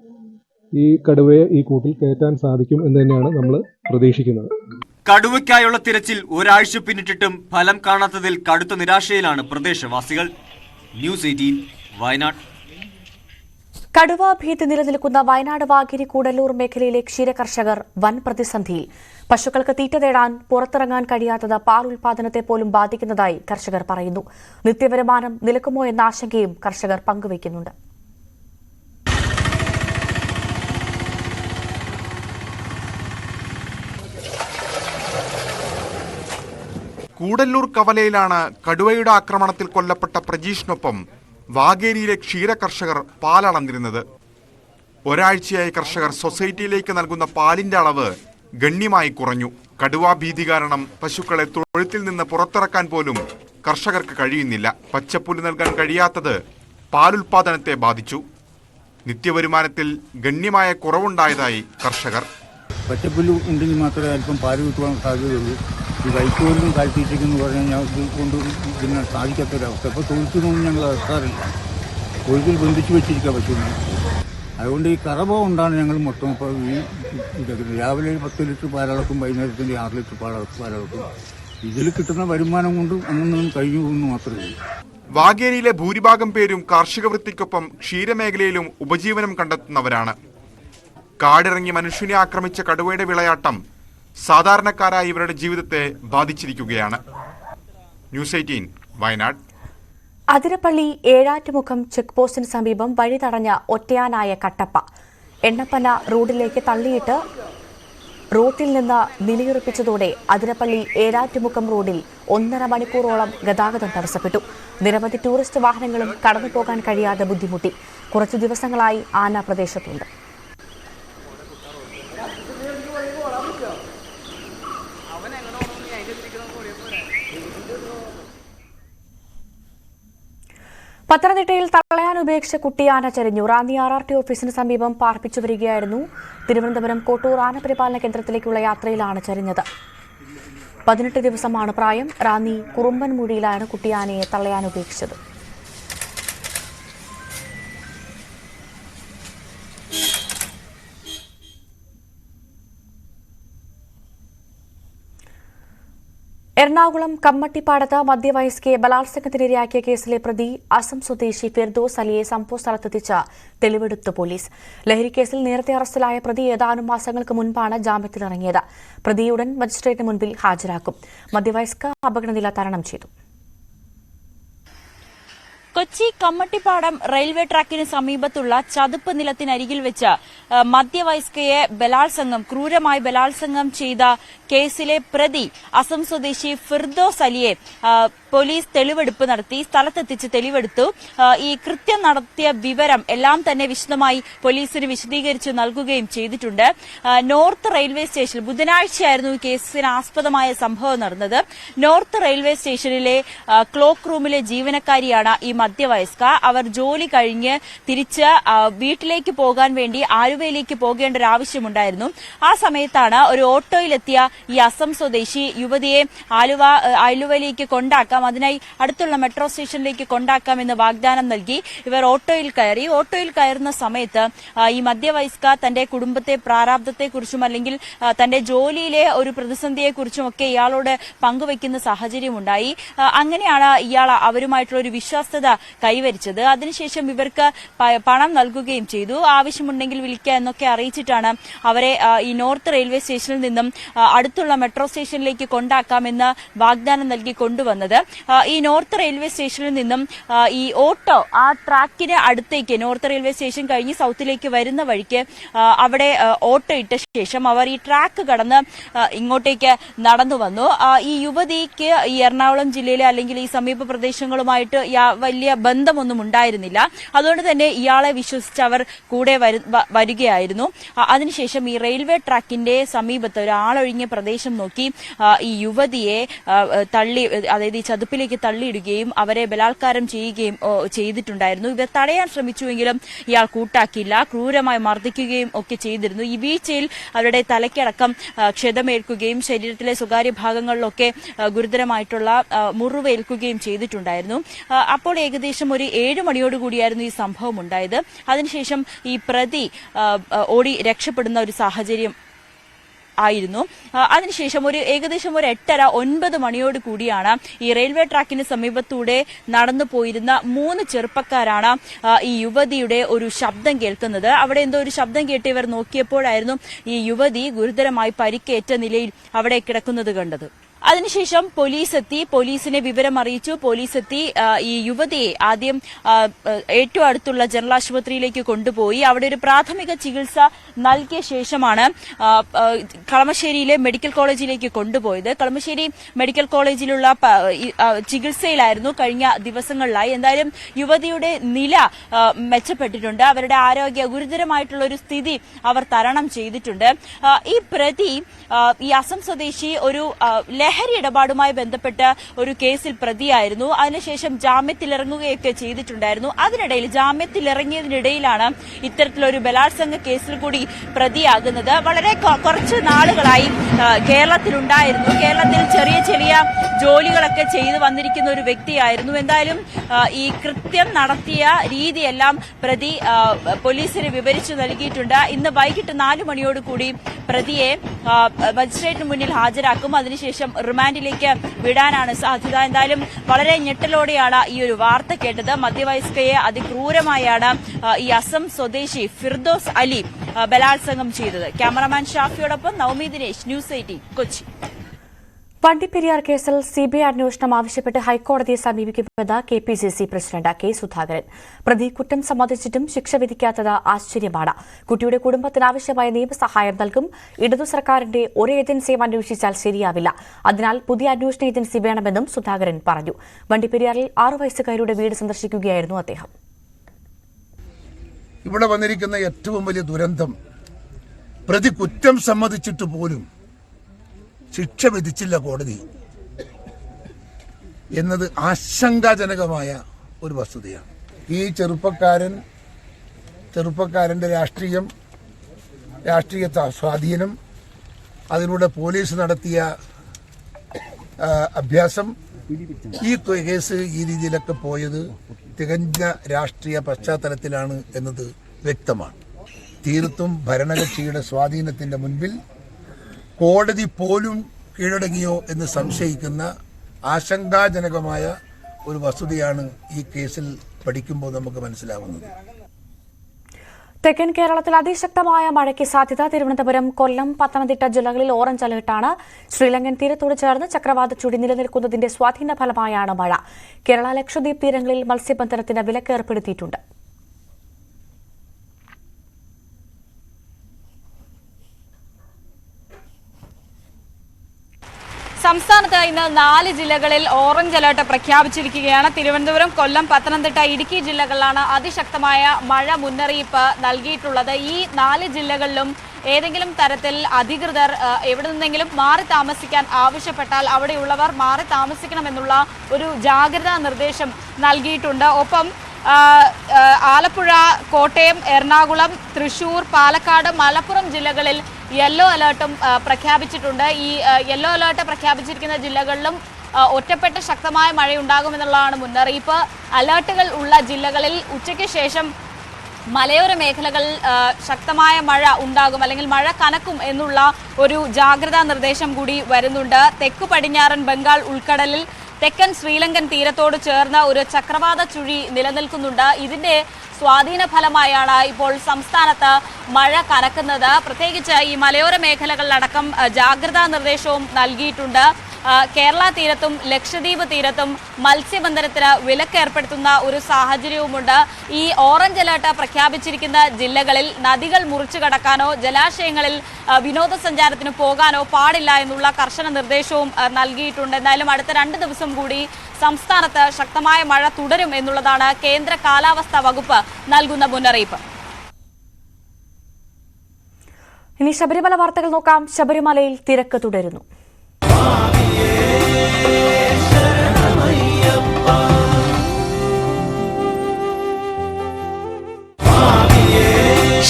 ഈ കടുവയെ ഈ കൂട്ടിൽ കയറ്റാൻ സാധിക്കും എന്ന് തന്നെയാണ് നമ്മൾ പ്രതീക്ഷിക്കുന്നത്. കടുവയ്ക്കായുള്ള തിരച്ചിൽ ഒരാഴ്ച പിന്നിട്ടിട്ടും ഫലം കാണാത്തതിൽ കടുത്ത നിരാശയിലാണ് പ്രദേശവാസികൾ. ന്യൂസ് 18 വയനാട്. കടുവാ ഭീതി നിലനിൽക്കുന്ന വയനാട് വാകേരി കൂടല്ലൂർ മേഖലയിലെ ക്ഷീരകർഷകർ വൻ പ്രതിസന്ധിയിൽ. പശുക്കൾക്ക് തീറ്റ തേടാൻ പുറത്തിറങ്ങാൻ കഴിയാത്തത് പാൽ ഉൽപാദനത്തെ പോലും ബാധിക്കുന്നതായി കർഷകർ പറയുന്നു. നിത്യവരുമാനം നിലക്കുമോ എന്ന ആശങ്കയും കർഷകർ പങ്കുവയ്ക്കുന്നുണ്ട്. കൂടല്ലൂർ കവലയിലാണ് കടുവയുടെ ആക്രമണത്തിൽ കൊല്ലപ്പെട്ട പ്രജീഷിനൊപ്പം വാകേരിയിലെ ക്ഷീരകർഷകർ പാലളന്നിരുന്നത്. ഒരാഴ്ചയായി കർഷകർ സൊസൈറ്റിയിലേക്ക് നൽകുന്ന പാലിന്റെ അളവ് ഗണ്യമായി കുറഞ്ഞു. കടുവാ ഭീതി കാരണം പശുക്കളെ തൊഴുത്തിൽ നിന്ന് പുറത്തിറക്കാൻ പോലും കർഷകർക്ക് കഴിയുന്നില്ല. പച്ചപ്പുല്ല് നൽകാൻ കഴിയാത്തത് പാലുൽപാദനത്തെ ബാധിച്ചു. നിത്യവരുമാനത്തിൽ ഗണ്യമായ കുറവുണ്ടായതായി കർഷകർ. പച്ചപ്പുല്ല് ഉണ്ടെങ്കിൽ മാത്രമേ അല്പം പാല് കിട്ടുവാൻ സാധ്യതയുള്ളൂ. ഈ വൈക്കോലും കാഴ്ചയ്ക്കെന്ന് പറഞ്ഞാൽ ഞങ്ങൾക്ക് കൊണ്ട് പിന്നെ സാധിക്കാത്തൊരവസ്ഥ. ഇപ്പോൾ തൊഴുത്തിനൊന്നും ഞങ്ങൾ ഇറക്കാറില്ല, തൊഴുത്തിൽ ബന്ധിച്ച് വെച്ചിരിക്കുക പശുവിനെ. അതുകൊണ്ട് ഈ കറവ കൊണ്ടാണ് ഞങ്ങൾ മൊത്തം ഇപ്പോൾ ഈ ഇതൊക്കെ രാവിലെ 10 ലിറ്റർ പാലളക്കും, വൈകുന്നേരത്തിൻ്റെ 6 ലിറ്റർ പാലളക്കും. ഇതിൽ കിട്ടുന്ന വരുമാനം കൊണ്ട് അങ്ങനെ കഴിഞ്ഞു പോകുന്നു മാത്രമേ ഉള്ളൂ. വാഗേരിയിലെ ഭൂരിഭാഗം പേരും കാർഷിക വൃത്തിക്കൊപ്പം ക്ഷീരമേഖലയിലും ഉപജീവനം കണ്ടെത്തുന്നവരാണ്. കാടിറങ്ങി മനുഷ്യനെ ആക്രമിച്ച കടുവയുടെ വിളയാട്ടം സാധാരണക്കാരായ ഇവരുടെ ജീവിതത്തെ ബാധിച്ചിരിക്കുകയാണ്. ന്യൂസ് 18 വയനാട്. അതിരപ്പള്ളി ഏഴാറ്റുമുഖം ചെക്ക് പോസ്റ്റിന് സമീപം വഴി തടഞ്ഞ ഒറ്റയാനായ കട്ടപ്പ എണ്ണപ്പന റോഡിലേക്ക് തള്ളിയിട്ട് റോട്ടിൽ നിന്ന് നിലയുറപ്പിച്ചതോടെ അതിരപ്പള്ളി ഏഴാറ്റുമുഖം റോഡിൽ 1.5 മണിക്കൂറോളം ഗതാഗതം തടസ്സപ്പെട്ടു. നിരവധി ടൂറിസ്റ്റ് വാഹനങ്ങളും കടന്നുപോകാൻ കഴിയാതെ ബുദ്ധിമുട്ടി. കുറച്ചു ദിവസങ്ങളായി ആന പ്രദേശത്തുണ്ട്. പത്തനംതിട്ടയിൽ തള്ളയാൻ ഉപേക്ഷിച്ച കുട്ടിയാന ചരിഞ്ഞു. റാന്നി RRT ഓഫീസിന് സമീപം പാർപ്പിച്ചു വരികയായിരുന്നു. തിരുവനന്തപുരം കോട്ടൂർ ആനപരിപാലന കേന്ദ്രത്തിലേക്കുള്ള യാത്രയിലാണ് ചരിഞ്ഞത്. 18 ദിവസമാണ് പ്രായം. റാന്നി കുറുമ്പൻമൂഴിയിലാണ് കുട്ടിയാനയെ തള്ളയാൻ ഉപേക്ഷിച്ചത്. എറണാകുളം കമ്മട്ടിപ്പാടത്ത് മധ്യവയസ്കയെ ബലാത്സംഗത്തിനിരയാക്കിയ കേസിലെ പ്രതി അസം സ്വദേശി ഫിർദോസ് അലിയെ സംഭവസ്ഥലത്തെത്തിച്ച് തെളിവെടുത്തു പോലീസ്. ലഹരിക്കേസിൽ നേരത്തെ അറസ്റ്റിലായ പ്രതി ഏതാനും മാസങ്ങൾക്ക് മുൻപാണ് ജാമ്യത്തിലിറങ്ങിയത്. പ്രതിയുടൻ മജിസ്ട്രേറ്റിന് മുൻപിൽ ഹാജരാക്കും. മധ്യവയസ്ക അപകടനില തരണം ചെയ്തു. കൊച്ചി കമ്മട്ടിപ്പാടം റെയിൽവേ ട്രാക്കിന് സമീപത്തുള്ള ചതുപ്പ് നിലത്തിനരികിൽ വെച്ച് മധ്യവയസ്കയെ ക്രൂരമായി ബലാത്സംഗം ചെയ്ത കേസിലെ പ്രതി അസം സ്വദേശി ഫിർദോസ് അലിയെ പോലീസ് തെളിവെടുപ്പ് നടത്തി. സ്ഥലത്തെത്തിച്ച് തെളിവെടുത്തു. ഈ കൃത്യം നടത്തിയ വിവരം എല്ലാം തന്നെ വിശദമായി പോലീസിന് വിശദീകരിച്ച് നൽകുകയും ചെയ്തിട്ടുണ്ട്. നോർത്ത് റെയിൽവേ സ്റ്റേഷനിൽ ബുധനാഴ്ചയായിരുന്നു ഈ കേസിന് ആസ്പദമായ സംഭവം നടന്നത്. നോർത്ത് റെയിൽവേ സ്റ്റേഷനിലെ ക്ലോക്ക് റൂമിലെ ജീവനക്കാരിയാണ് ഈ മധ്യവയസ്ക. അവർ ജോലി കഴിഞ്ഞ് തിരിച്ച് വീട്ടിലേക്ക് പോകാൻ വേണ്ടി ആലുവയിലേക്ക് പോകേണ്ട ഒരു ആവശ്യമുണ്ടായിരുന്നു. ആ സമയത്താണ് ഒരു ഓട്ടോയിലെത്തിയ ഈ അസം സ്വദേശി യുവതിയെ ആലുവയിലേക്ക് കൊണ്ടാക്കാം, അതിനായി അടുത്തുള്ള മെട്രോ സ്റ്റേഷനിലേക്ക് കൊണ്ടാക്കാമെന്ന് വാഗ്ദാനം നൽകി ഇവർ ഓട്ടോയിൽ കയറി. ഓട്ടോയിൽ കയറുന്ന സമയത്ത് ഈ മധ്യവയസ്ക തന്റെ കുടുംബത്തെ പ്രാരാബ്ധത്തെക്കുറിച്ചും അല്ലെങ്കിൽ തന്റെ ജോലിയിലെ ഒരു പ്രതിസന്ധിയെക്കുറിച്ചും ഒക്കെ ഇയാളോട് പങ്കുവയ്ക്കുന്ന സാഹചര്യമുണ്ടായി. അങ്ങനെയാണ് ഇയാൾ അവരുമായിട്ടുള്ള ഒരു വിശ്വാസ്യത കൈവരിച്ചത്. അതിനുശേഷം ഇവർക്ക് പണം നൽകുകയും ചെയ്തു. ആവശ്യമുണ്ടെങ്കിൽ വിളിക്കുക എന്നൊക്കെ അറിയിച്ചിട്ടാണ് അവരെ ഈ നോർത്ത് റെയിൽവേ സ്റ്റേഷനിൽ നിന്നും അടുത്തുള്ള മെട്രോ സ്റ്റേഷനിലേക്ക് കൊണ്ടാക്കാമെന്ന് വാഗ്ദാനം നൽകി കൊണ്ടുവന്നത്. ഈ നോർത്ത് റെയിൽവേ സ്റ്റേഷനിൽ നിന്നും ഈ ഓട്ടോ ആ ട്രാക്കിന് അടുത്തേക്ക് നോർത്ത് റെയിൽവേ സ്റ്റേഷൻ കഴിഞ്ഞ് സൗത്തിലേക്ക് വരുന്ന വഴിക്ക് അവിടെ ഓട്ടോ ഇട്ട ശേഷം അവർ ഈ ട്രാക്ക് കടന്ന് ഇങ്ങോട്ടേക്ക് നടന്നു വന്നു. ഈ യുവതിക്ക് ഈ എറണാകുളം ജില്ലയിലെ അല്ലെങ്കിൽ ഈ സമീപ പ്രദേശങ്ങളുമായിട്ട് വലിയ ബന്ധമൊന്നും ഉണ്ടായിരുന്നില്ല. അതുകൊണ്ട് തന്നെ ഇയാളെ വിശ്വസിച്ച് അവർ കൂടെ വരികയായിരുന്നു. അതിനുശേഷം ഈ റെയിൽവേ ട്രാക്കിന്റെ സമീപത്ത് ഒരു ആളൊഴിഞ്ഞ പ്രദേശം നോക്കി ഈ യുവതിയെ അതായത് ഈ ചതുപ്പിലേക്ക് തള്ളിയിടുകയും അവരെ ബലാത്കാരം ചെയ്യുകയും ചെയ്തിട്ടുണ്ടായിരുന്നു. ഇവർ തടയാൻ ശ്രമിച്ചുവെങ്കിലും ഇയാൾ കൂട്ടാക്കിയില്ല, ക്രൂരമായി മർദ്ദിക്കുകയും ഒക്കെ ചെയ്തിരുന്നു. ഈ വീഴ്ചയിൽ അവരുടെ തലയ്ക്കടക്കം ക്ഷതമേൽക്കുകയും ശരീരത്തിലെ സ്വകാര്യ ഭാഗങ്ങളിലൊക്കെ ഗുരുതരമായിട്ടുള്ള മുറിവേൽക്കുകയും ചെയ്തിട്ടുണ്ടായിരുന്നു. അപ്പോൾ ഏകദേശം ഒരു 7 മണിയോടുകൂടിയായിരുന്നു ഈ സംഭവം ഉണ്ടായത്. അതിനുശേഷം ഈ പ്രതി ഓടി രക്ഷപ്പെടുന്ന ഒരു സാഹചര്യം ആയിരുന്നു. അതിനുശേഷം ഏകദേശം ഒരു 8:30-9 മണിയോട് കൂടിയാണ് ഈ റെയിൽവേ ട്രാക്കിന് സമീപത്തൂടെ നടന്നു പോയിരുന്ന 3 ചെറുപ്പക്കാരാണ് ഈ യുവതിയുടെ ഒരു ശബ്ദം കേൾക്കുന്നത്. അവിടെ എന്തോ ഒരു ശബ്ദം കേട്ട് ഇവർ നോക്കിയപ്പോഴായിരുന്നു ഈ യുവതി ഗുരുതരമായി പരിക്കേറ്റ നിലയിൽ അവിടെ കിടക്കുന്നത് കണ്ടത്. അതിനുശേഷം പോലീസിനെ വിവരം അറിയിച്ചു. പോലീസെത്തി ഈ യുവതിയെ ആദ്യം ഏറ്റവും അടുത്തുള്ള ജനറൽ ആശുപത്രിയിലേക്ക് കൊണ്ടുപോയി അവിടെ ഒരു പ്രാഥമിക ചികിത്സ നൽകിയ ശേഷമാണ് കളമശ്ശേരിയിലെ മെഡിക്കൽ കോളേജിലേക്ക് കൊണ്ടുപോയത്. കളമശ്ശേരി മെഡിക്കൽ കോളേജിലുള്ള ചികിത്സയിലായിരുന്നു കഴിഞ്ഞ ദിവസങ്ങളിലായി. എന്തായാലും യുവതിയുടെ നില മെച്ചപ്പെട്ടിട്ടുണ്ട്. അവരുടെ ആരോഗ്യ ഗുരുതരമായിട്ടുള്ള ഒരു സ്ഥിതി അവർ തരണം ചെയ്തിട്ടുണ്ട്. ഈ പ്രതി ഈ അസം സ്വദേശി ഒരു ലഹരി ഇടപാടുമായി ബന്ധപ്പെട്ട ഒരു കേസിൽ പ്രതിയായിരുന്നു. അതിനുശേഷം ജാമ്യത്തിലിറങ്ങുകയൊക്കെ ചെയ്തിട്ടുണ്ടായിരുന്നു. അതിനിടയിൽ ജാമ്യത്തിലിറങ്ങിയതിനിടയിലാണ് ഇത്തരത്തിലൊരു ബലാത്സംഗ കേസിൽ കൂടി പ്രതിയാകുന്നത്. വളരെ കുറച്ച് നാളുകളായി കേരളത്തിലുണ്ടായിരുന്നു. കേരളത്തിൽ ചെറിയ ചെറിയ ജോലികളൊക്കെ ചെയ്തു വന്നിരിക്കുന്ന ഒരു വ്യക്തിയായിരുന്നു. എന്തായാലും ഈ കൃത്യം നടത്തിയ രീതിയെല്ലാം പ്രതി പോലീസിന് വിവരിച്ചു നൽകിയിട്ടുണ്ട്. ഇന്ന് വൈകിട്ട് 4 മണിയോടുകൂടി പ്രതിയെ മജിസ്ട്രേറ്റിന് മുന്നിൽ ഹാജരാക്കും. അതിനുശേഷം റിമാൻഡിലേക്ക് വിടാനാണ് സാധ്യത. എന്തായാലും വളരെ ഞെട്ടലോടെയാണ് ഈ ഒരു വാർത്ത കേട്ടത്. മധ്യവയസ്കയെ അതിക്രൂരമായാണ് ഈ അസം സ്വദേശി ഫിർദോസ് അലി ബലാത്സംഗം ചെയ്തത്. ക്യാമറാമാൻ ഷാഫിയോടൊപ്പം നവമി ദിനേശ്, ന്യൂസ് 18 കൊച്ചി. വണ്ടിപ്പെരിയാർ കേസിൽ സിബിഐ അന്വേഷണം ആവശ്യപ്പെട്ട് ഹൈക്കോടതിയെ സമീപിക്കുമെന്ന് KPCC പ്രസിഡന്റ് കെ സുധാകരൻ. പ്രതി കുറ്റം സമ്മതിച്ചിട്ടും ശിക്ഷ വിധിക്കാത്തത് ആശ്ചര്യമാണ്. കുട്ടിയുടെ കുടുംബത്തിന് ആവശ്യമായ നിയമസഹായം നൽകും. ഇടതു സർക്കാരിന്റെ ഒരു ഏജൻസിയും അന്വേഷിച്ചാൽ ശരിയാവില്ല. അതിനാൽ പുതിയ അന്വേഷണ ഏജൻസി വേണമെന്നും സുധാകരൻ പറഞ്ഞു. വണ്ടിപ്പെരിയാറിൽ 6 വയസ്സുകാരുടെ വീട് സന്ദർശിക്കുകയായിരുന്നു അദ്ദേഹം. ഇവിടെ വന്നിരിക്കുന്ന ഏറ്റവും വലിയ ദുരന്തം, പ്രതി കുറ്റം സമ്മതിച്ചിട്ട് പോലും ശിക്ഷ വിധിച്ചില്ല കോടതി എന്നത് ആശങ്കാജനകമായ ഒരു വസ്തുതയാണ്. ഈ ചെറുപ്പക്കാരന്റെ രാഷ്ട്രീയ സ്വാധീനം, അതിലൂടെ പോലീസ് നടത്തിയ അഭ്യാസം, ഈ കേസ് ഈ രീതിയിലൊക്കെ പോയത് തികഞ്ഞ രാഷ്ട്രീയ പശ്ചാത്തലത്തിലാണ് എന്നത് വ്യക്തമാണ്. തീർത്തും ഭരണകക്ഷിയുടെ സ്വാധീനത്തിന്റെ മുൻപിൽ കോടതി പോലും കീഴടങ്ങിയോ എന്ന് സംശയിക്കുന്ന ആശങ്കാജനകമായ ഒരു വസ്തുതയാണ് ഈ കേസിൽ പഠിക്കുമ്പോൾ നമുക്ക് മനസ്സിലാവുന്നത്. തെക്കൻ കേരളത്തിൽ അതിശക്തമായ മഴയ്ക്ക് സാധ്യത. തിരുവനന്തപുരം, കൊല്ലം, പത്തനംതിട്ട ജില്ലകളിൽ ഓറഞ്ച് അലർട്ടാണ്. ശ്രീലങ്കൻ തീരത്തോട് ചേർന്ന് ചക്രവാത ചുഴി നിലനിൽക്കുന്നതിന്റെ സ്വാധീന ഫലമായാണ് മഴ. കേരള, ലക്ഷദ്വീപ് തീരങ്ങളിൽ മത്സ്യബന്ധനത്തിന് വിലക്ക് ഏർപ്പെടുത്തിയിട്ടുണ്ട്. സംസ്ഥാനത്ത് ഇന്ന് 4 ജില്ലകളിൽ ഓറഞ്ച് അലർട്ട് പ്രഖ്യാപിച്ചിരിക്കുകയാണ്. തിരുവനന്തപുരം, കൊല്ലം, പത്തനംതിട്ട, ഇടുക്കി ജില്ലകളിലാണ് അതിശക്തമായ മഴ മുന്നറിയിപ്പ് നൽകിയിട്ടുള്ളത്. ഈ 4 ജില്ലകളിലും ഏതെങ്കിലും തരത്തിൽ അധികൃതർ എവിടെ നിന്നെങ്കിലും മാറി താമസിക്കാൻ ആവശ്യപ്പെട്ടാൽ അവിടെയുള്ളവർ മാറി താമസിക്കണമെന്നുള്ള ഒരു ജാഗ്രതാ നിർദ്ദേശം നൽകിയിട്ടുണ്ട്. ഒപ്പം ആലപ്പുഴ, കോട്ടയം, എറണാകുളം, തൃശൂർ, പാലക്കാട്, മലപ്പുറം ജില്ലകളിൽ യെല്ലോ അലേർട്ടും പ്രഖ്യാപിച്ചിട്ടുണ്ട്. ഈ യെല്ലോ അലേർട്ട് പ്രഖ്യാപിച്ചിരിക്കുന്ന ജില്ലകളിലും ഒറ്റപ്പെട്ട ശക്തമായ മഴയുണ്ടാകുമെന്നുള്ളതാണ് മുന്നറിയിപ്പ്. അലേർട്ടുകൾ ഉള്ള ജില്ലകളിൽ ഉച്ചയ്ക്ക് ശേഷം മലയോര മേഖലകളിൽ ശക്തമായ മഴ ഉണ്ടാകും, അല്ലെങ്കിൽ മഴ കനക്കും എന്നുള്ള ഒരു ജാഗ്രതാ നിർദ്ദേശം കൂടി വരുന്നുണ്ട്. തെക്കു പടിഞ്ഞാറൻ ബംഗാൾ ഉൾക്കടലിൽ തെക്കൻ ശ്രീലങ്കൻ തീരത്തോട് ചേർന്ന ഒരു ചക്രവാത ചുഴി നിലനിൽക്കുന്നുണ്ട്. ഇതിന്റെ സ്വാധീന ഫലമായാണ് ഇപ്പോൾ സംസ്ഥാനത്ത് മഴ കനക്കുന്നത്. പ്രത്യേകിച്ച് ഈ മലയോര മേഖലകളിലടക്കം ജാഗ്രതാ നിർദ്ദേശവും നൽകിയിട്ടുണ്ട്. കേരള തീരത്തും ലക്ഷദ്വീപ് തീരത്തും മത്സ്യബന്ധനത്തിന് വിലക്ക് ഏർപ്പെടുത്തുന്ന ഒരു സാഹചര്യവുമുണ്ട്. ഈ ഓറഞ്ച് അലർട്ട് പ്രഖ്യാപിച്ചിരിക്കുന്ന ജില്ലകളിൽ നദികൾ മുറിച്ചു കടക്കാനോ ജലാശയങ്ങളിൽ വിനോദസഞ്ചാരത്തിന് പോകാനോ പാടില്ല എന്നുള്ള കർശന നിർദ്ദേശവും നൽകിയിട്ടുണ്ട്. എന്തായാലും അടുത്ത 2 ദിവസം കൂടി സംസ്ഥാനത്ത് ശക്തമായ മഴ തുടരും എന്നുള്ളതാണ് കേന്ദ്ര കാലാവസ്ഥാ വകുപ്പ് നൽകുന്ന മുന്നറിയിപ്പ്. ഇനി ശബരിമല വാർത്തകൾ നോക്കാം. ശബരിമലയിൽ തിരക്ക് തുടരുന്നു.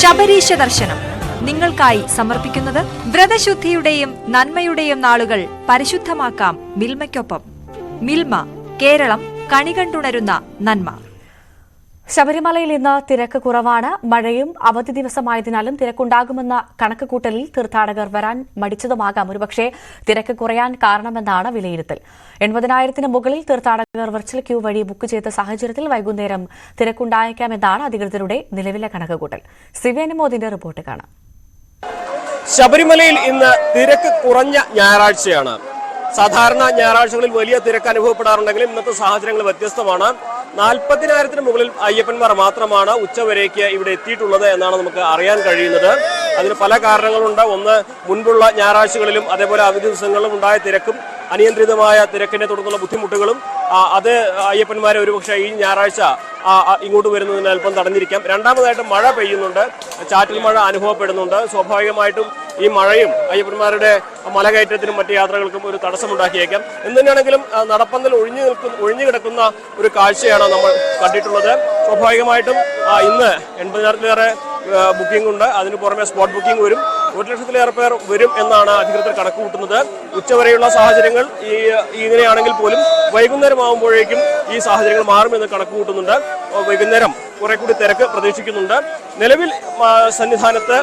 ശബരീശ ദർശനം നിങ്ങൾക്കായി സമർപ്പിക്കുന്നത് വ്രതശുദ്ധിയുടെയും നന്മയുടെയും നാളുകൾ പരിശുദ്ധമാക്കാം മിൽമയ്ക്കൊപ്പം. മിൽമ, കേരളം കണികണ്ടുണരുന്ന നന്മ. ശബരിമലയിൽ ഇന്ന് തിരക്ക് കുറവാണ്. മഴയും അവധി ദിവസമായതിനാലും തിരക്കുണ്ടാകുമെന്ന കണക്കുകൂട്ടലിൽ തീർത്ഥാടകർ വരാൻ മടിച്ചതുമാകാം ഒരുപക്ഷെ തിരക്ക് കുറയാൻ കാരണമെന്നാണ് വിലയിരുത്തൽ. 80,000-ന് മുകളിൽ തീർത്ഥാടകർ വെർച്വൽ ക്യൂ വഴി ബുക്ക് ചെയ്ത സാഹചര്യത്തിൽ വൈകുന്നേരം തിരക്കുണ്ടായേക്കാമെന്നാണ് അധികൃതരുടെ നിലവിലെ കണക്കുകൂട്ടൽ. സിവിയനുമോദിന്റെ റിപ്പോർട്ട് കാണാം. ശബരിമലയിൽ ഇന്ന് തിരക്ക് കുറഞ്ഞ ഞായറാഴ്ചയാണ്. സാധാരണ ഞായറാഴ്ചകളിൽ വലിയ തിരക്ക് അനുഭവപ്പെടാറുണ്ടെങ്കിലും ഇന്നത്തെ സാഹചര്യങ്ങൾ വ്യത്യസ്തമാണ്. 40,000-ന് മുകളിൽ അയ്യപ്പന്മാർ മാത്രമാണ് ഉച്ചവരേക്ക് ഇവിടെ എത്തിയിട്ടുള്ളത് എന്നാണ് നമുക്ക് അറിയാൻ കഴിയുന്നത്. അതിന് പല കാരണങ്ങളുണ്ട്. ഒന്ന്, മുൻപുള്ള ഞായറാഴ്ചകളിലും അതേപോലെ അവധി ദിവസങ്ങളിലും ഉണ്ടായ തിരക്കും അനിയന്ത്രിതമായ തിരക്കിനെ തുടർന്നുള്ള ബുദ്ധിമുട്ടുകളും അത് അയ്യപ്പന്മാരെ ഒരുപക്ഷെ ഈ ഞായറാഴ്ച ഇങ്ങോട്ട് വരുന്നതിന് അല്പം തടഞ്ഞിരിക്കാം. രണ്ടാമതായിട്ട് മഴ പെയ്യുന്നുണ്ട്, ചാറ്റൽ മഴ അനുഭവപ്പെടുന്നുണ്ട്. സ്വാഭാവികമായിട്ടും ഈ മഴയും അയ്യപ്പന്മാരുടെ മലകയറ്റത്തിനും മറ്റു യാത്രകൾക്കും ഒരു തടസ്സമുണ്ടാക്കിയേക്കാം. എന്ത് തന്നെയാണെങ്കിലും നടപ്പന്തൽ ഒഴിഞ്ഞു കിടക്കുന്ന ഒരു കാഴ്ചയാണ് നമ്മൾ കണ്ടിട്ടുള്ളത്. സ്വാഭാവികമായിട്ടും ഇന്ന് 80,000-ലേറെ ബുക്കിംഗ് ഉണ്ട്. അതിന് പുറമെ സ്പോട്ട് ബുക്കിംഗ് വരും. 1,00,000-ലേറെ പേർ വരും എന്നാണ് അധികൃതർ കണക്ക് കൂട്ടുന്നത്. ഉച്ചവരെയുള്ള സാഹചര്യങ്ങൾ ഇങ്ങനെയാണെങ്കിൽ പോലും വൈകുന്നേരം ആകുമ്പോഴേക്കും ഈ സാഹചര്യങ്ങൾ മാറുമെന്ന് കണക്ക് കൂട്ടുന്നുണ്ട്. വൈകുന്നേരം കുറെ കൂടി തിരക്ക് പ്രതീക്ഷിക്കുന്നുണ്ട്. നിലവിൽ സന്നിധാനത്ത്